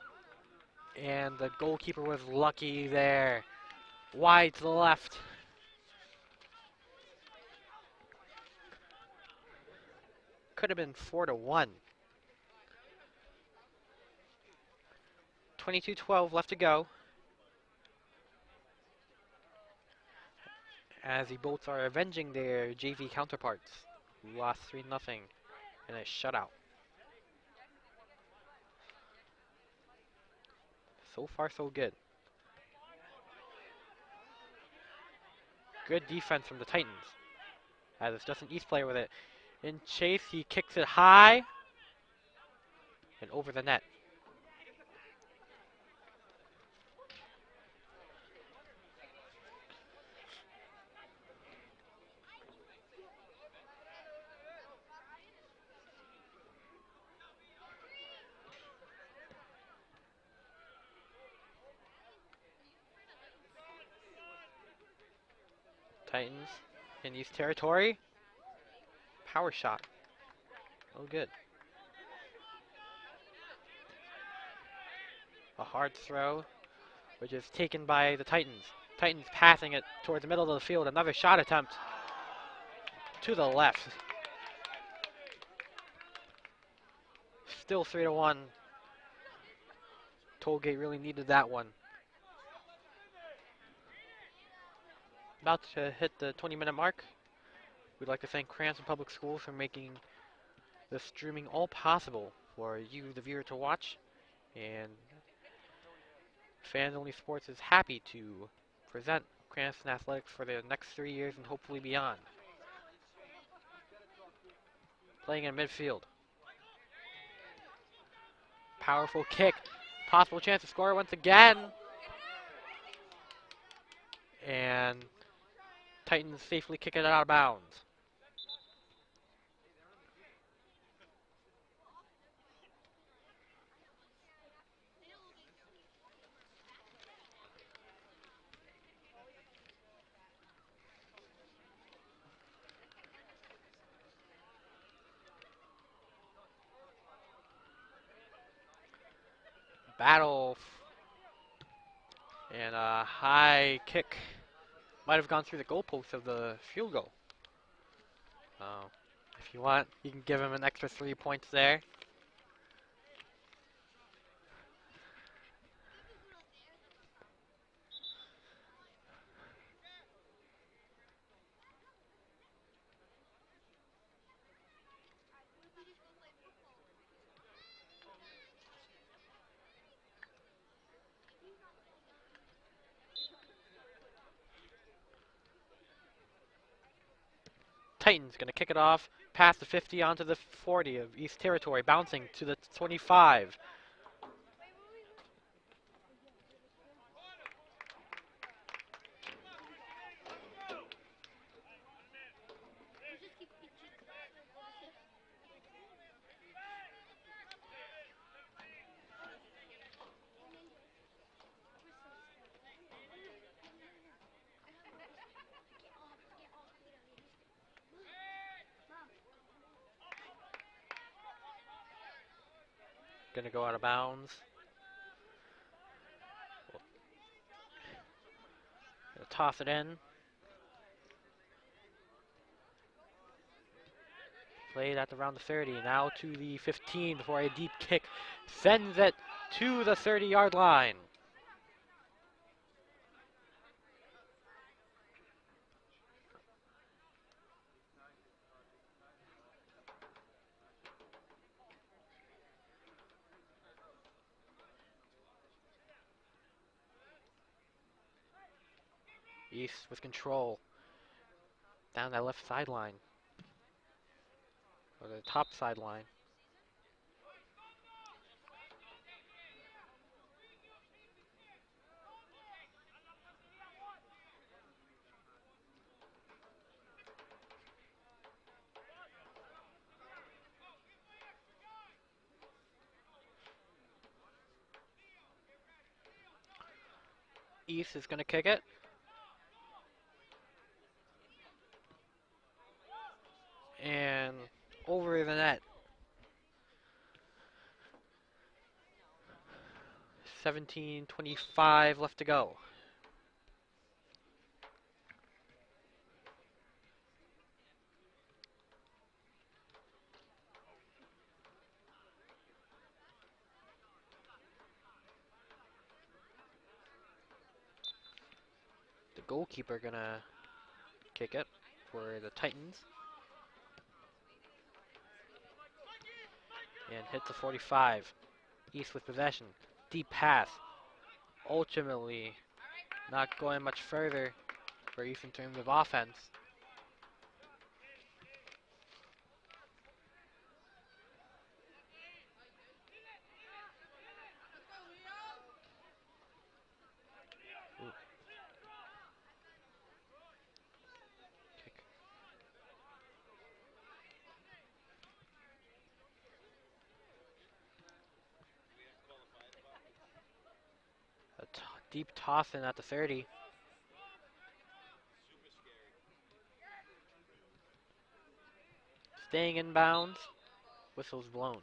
And the goalkeeper was lucky there. Wide to the left. Could have been 4-1. 22-12 left to go. As the Bolts are avenging their JV counterparts, who lost 3-0 in a shutout. So far, so good. Good defense from the Titans. As it's just an East player with it. In chase, he kicks it high. And over the net. Titans in East territory. Power shot. Oh, good. A hard throw, which is taken by the Titans. Titans passing it towards the middle of the field. Another shot attempt to the left. Still 3-1. Tollgate really needed that one. About to hit the 20-minute mark. We'd like to thank Cranston Public Schools for making the streaming all possible for you, the viewer, to watch. And Fans Only Sports is happy to present Cranston Athletics for the next 3 years and hopefully beyond. Playing in midfield. Powerful kick. possible chance to score once again. And Titans safely kick it out of bounds. Battle. And a high kick. Might have gone through the goalpost of the field goal. If you want, you can give him an extra 3 points there. Titans going to kick it off past the 50 onto the 40 of East Territory, bouncing to the 25. Going to go out of bounds. Gonna toss it in. Played at around the 30, now to the 15 before a deep kick sends it to the 30-yard line. East with control down that left sideline, or the top sideline. East is going to kick it. And over the net. 17:25 left to go. The goalkeeper gonna kick it for the Titans. And hit the 45. East with possession. Deep pass. Ultimately, not going much further for East in terms of offense. Kick. Deep toss in at the 30. Staying in bounds. Whistle's blown.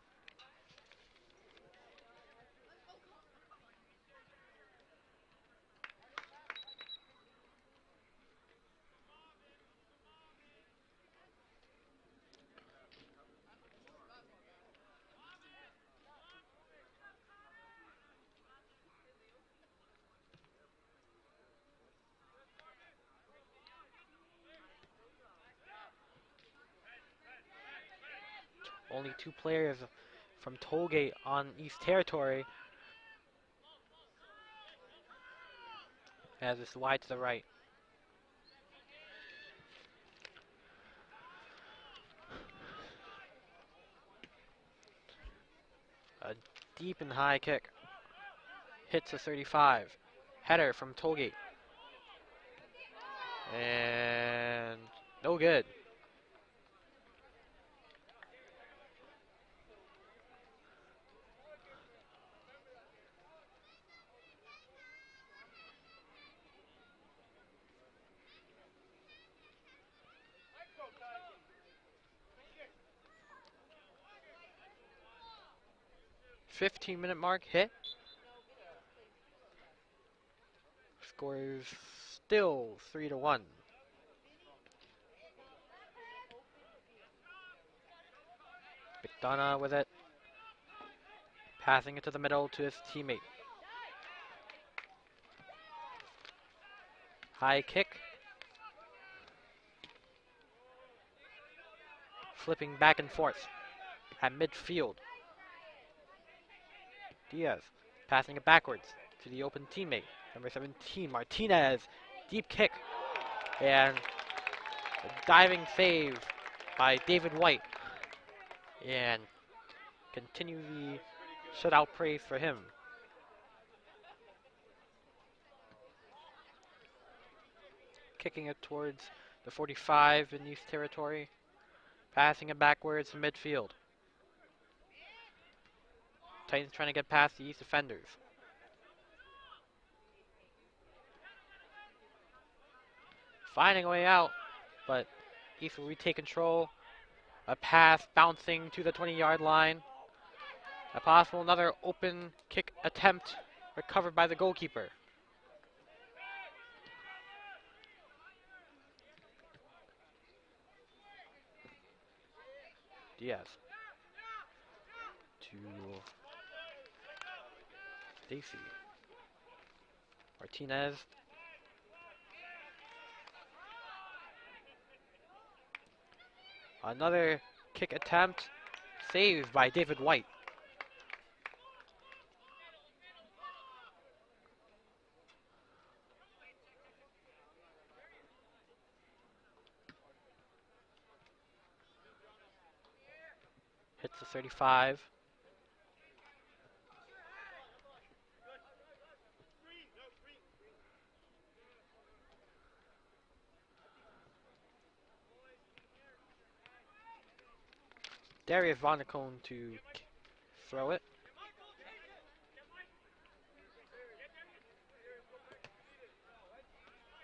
Only 2 players from Tollgate on East Territory. As it's wide to the right. A deep and high kick. Hits a 35. Header from Tollgate. And no good. .15-minute mark hit. Score is still 3-1. McDonough with it. Passing it to the middle to his teammate. High kick. Flipping back and forth at midfield. Diaz passing it backwards to the open teammate. Number 17, Martinez. Deep kick. And a diving save by David White. And continue the shutout praise for him. Kicking it towards the 45 in East territory. Passing it backwards to midfield. Titans trying to get past the East defenders. Finding a way out, but East will retake control. A pass bouncing to the 20-yard line. A possible another open kick attempt recovered by the goalkeeper. Diaz to Stacy. Martinez. Another kick attempt saved by David White. Hits the 35. Darius Vonacone to throw it.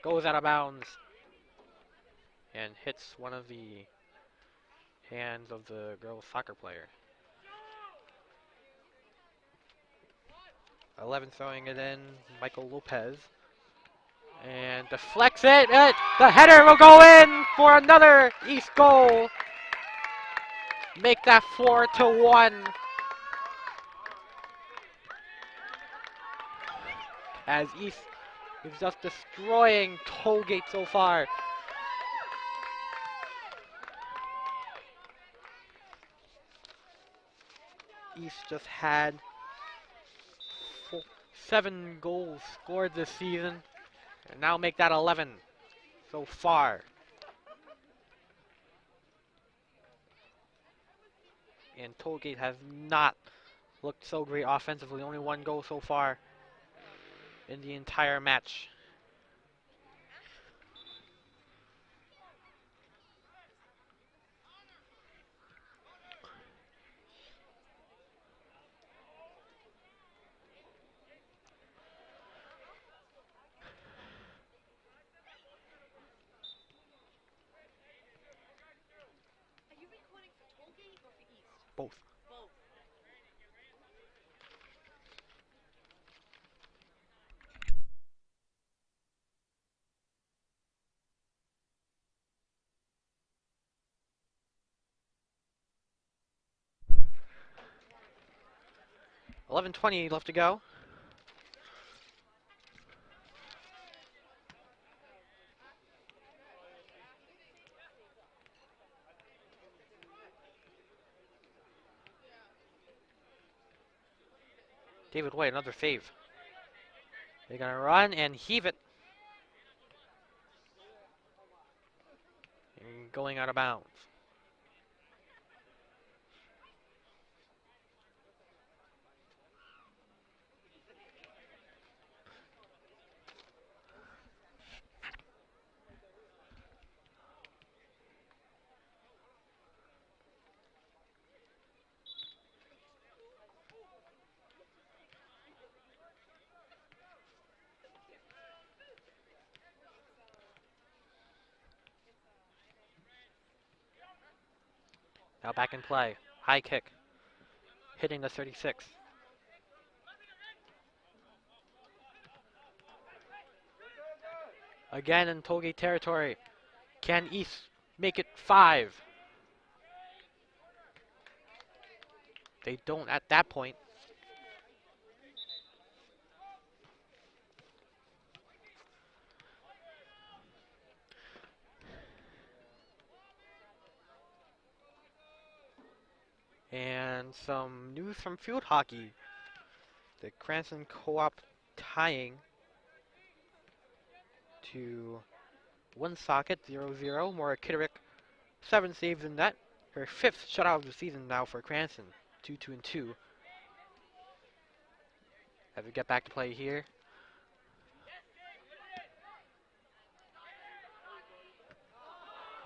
Goes out of bounds and hits one of the hands of the girls soccer player. 11 throwing it in, Michael Lopez. And deflects it. The header will go in for another East goal. Make that 4-1. As East is just destroying Tollgate so far. East just had 7 goals scored this season. And now make that 11 so far. And Tollgate has not looked so great offensively. Only 1 goal so far in the entire match. Both. 11:20 left to go. David White, another save. They're going to run and heave it. And going out of bounds. Now back in play. High kick. Hitting the 36. Again in Tollgate territory. Can East make it 5? They don't at that point. And some news from field hockey. The Cranston Co-op tying to Woonsocket 0-0. Maura Kitterick, 7 saves in net. Her 5th shutout of the season now for Cranston. 2-2-2. As we get back to play here.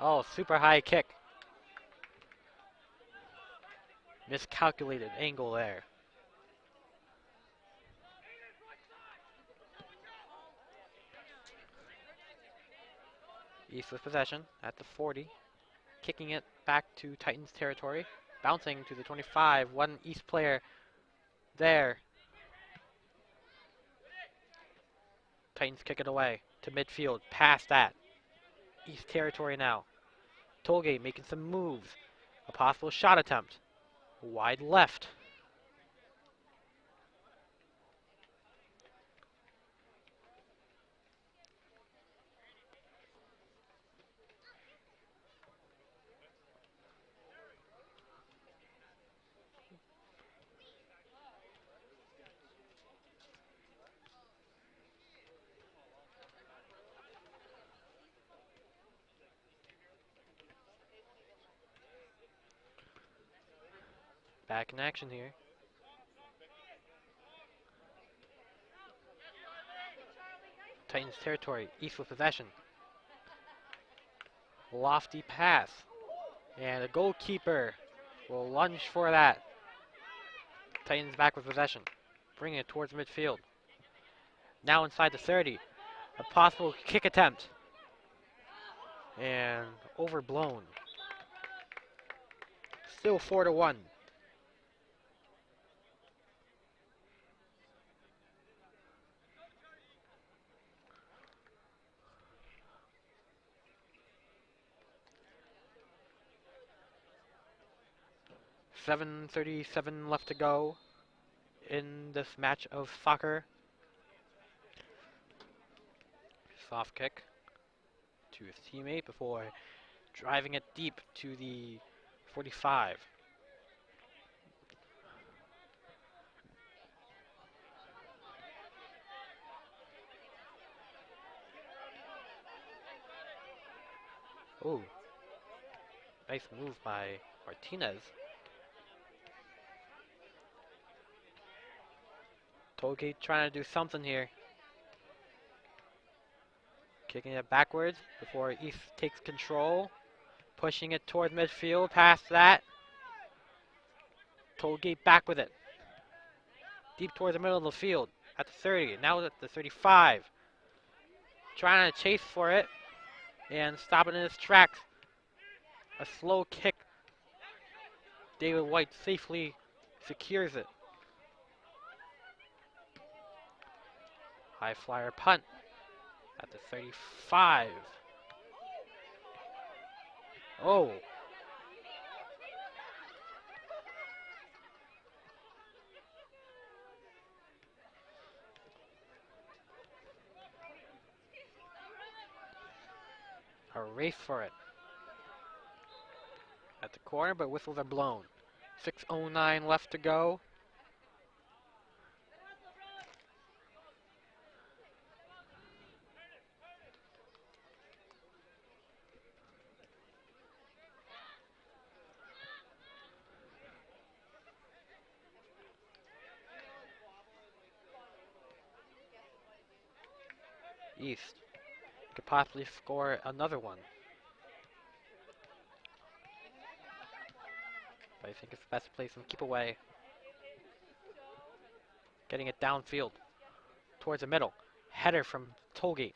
Oh, super high kick. Miscalculated angle there. East with possession at the 40. Kicking it back to Titans territory. Bouncing to the 25. One East player there. Titans kick it away to midfield. Past that. East territory now. Tollgate making some moves. A possible shot attempt. Wide left. Back in action here. Titans territory. East with possession. Lofty pass. And the goalkeeper will lunge for that. Titans back with possession. Bringing it towards midfield. Now inside the 30. A possible kick attempt. And overblown. Still 4-1. .37 left to go in this match of soccer. Soft kick to his teammate before driving it deep to the 45. Oh, nice move by Martinez. Tollgate trying to do something here. Kicking it backwards before East takes control. Pushing it toward midfield. Past that. Tollgate back with it. Deep towards the middle of the field. At the 30. Now at the 35. Trying to chase for it. And stopping in his tracks. A slow kick. David White safely secures it. High flyer punt at the 35. Oh. A race for it. At the corner, but whistles are blown. 6:09 left to go. East could possibly score another one. But I think it's best to play some keep away. Getting it downfield towards the middle. Header from Tollgate.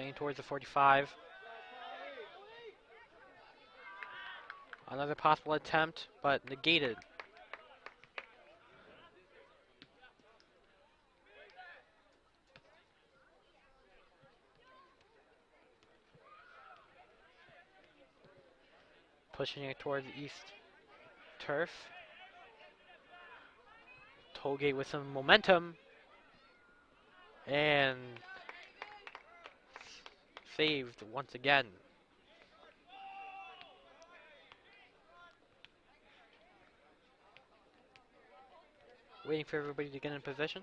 Playing towards the 45. Another possible attempt, but negated. Pushing it towards the east turf. Tollgate with some momentum. And saved once again. Waiting for everybody to get in position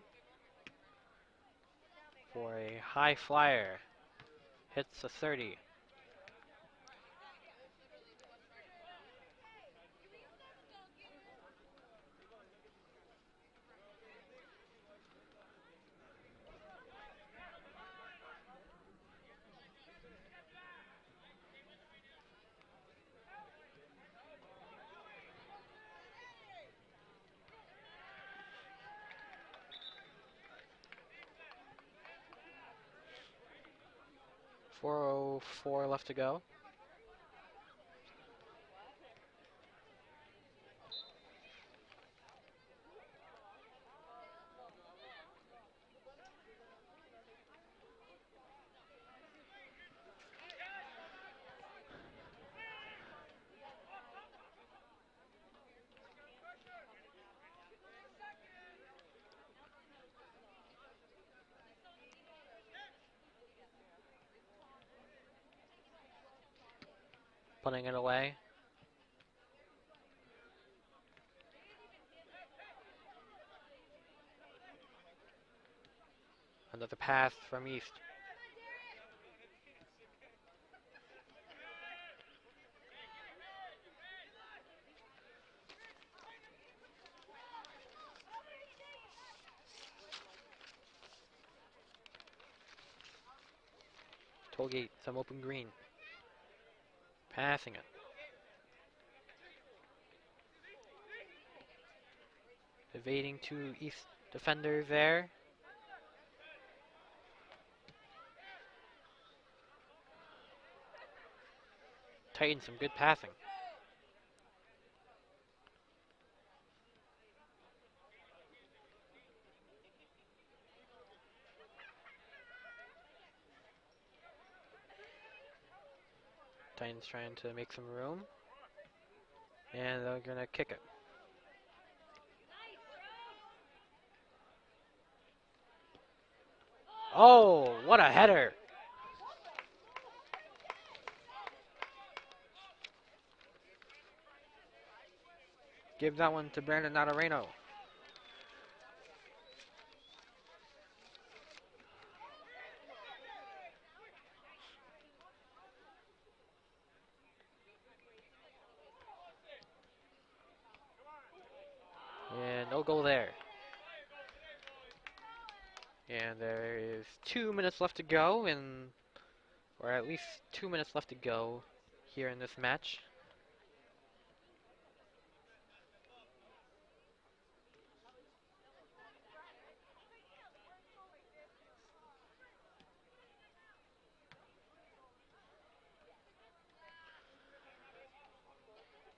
for a high flyer. Hits a 30. .404 left to go. Putting it away. Another pass from East. Tollgate, some open green. Passing it. Evading two East defenders there. Titans, some good passing. Titans trying to make some room. And they're going to kick it. Oh, what a header. Give that one to Brandon Natareno. And no goal there. And there is 2 minutes left to go, or at least 2 minutes left to go here in this match.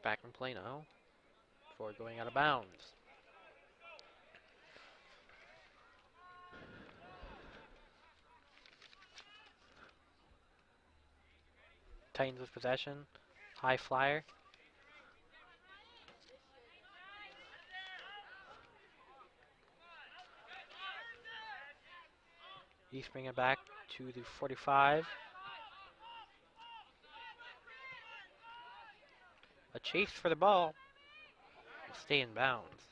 Back in play now before going out of bounds. Titans with possession. High flyer. East bring it back to the 45. A chase for the ball. Will stay in bounds.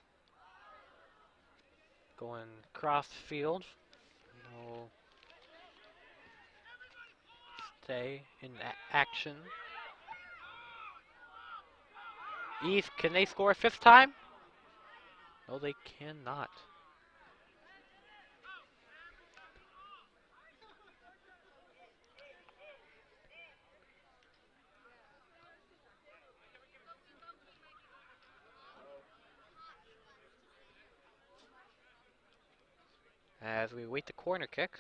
Going cross field. Will stay in action. East, can they score a fifth time? No, they cannot. As we wait the corner kick.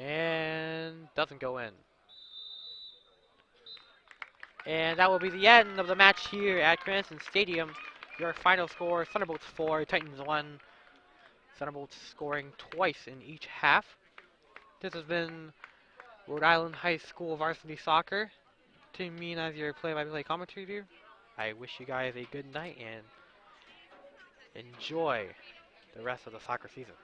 And doesn't go in. And that will be the end of the match here at Cranston Stadium. Your final score, Thunderbolts 4, Titans 1. Thunderbolts scoring twice in each half. This has been Rhode Island High School Varsity Soccer. To me as your play-by-play commentator, I wish you guys a good night and enjoy the rest of the soccer season.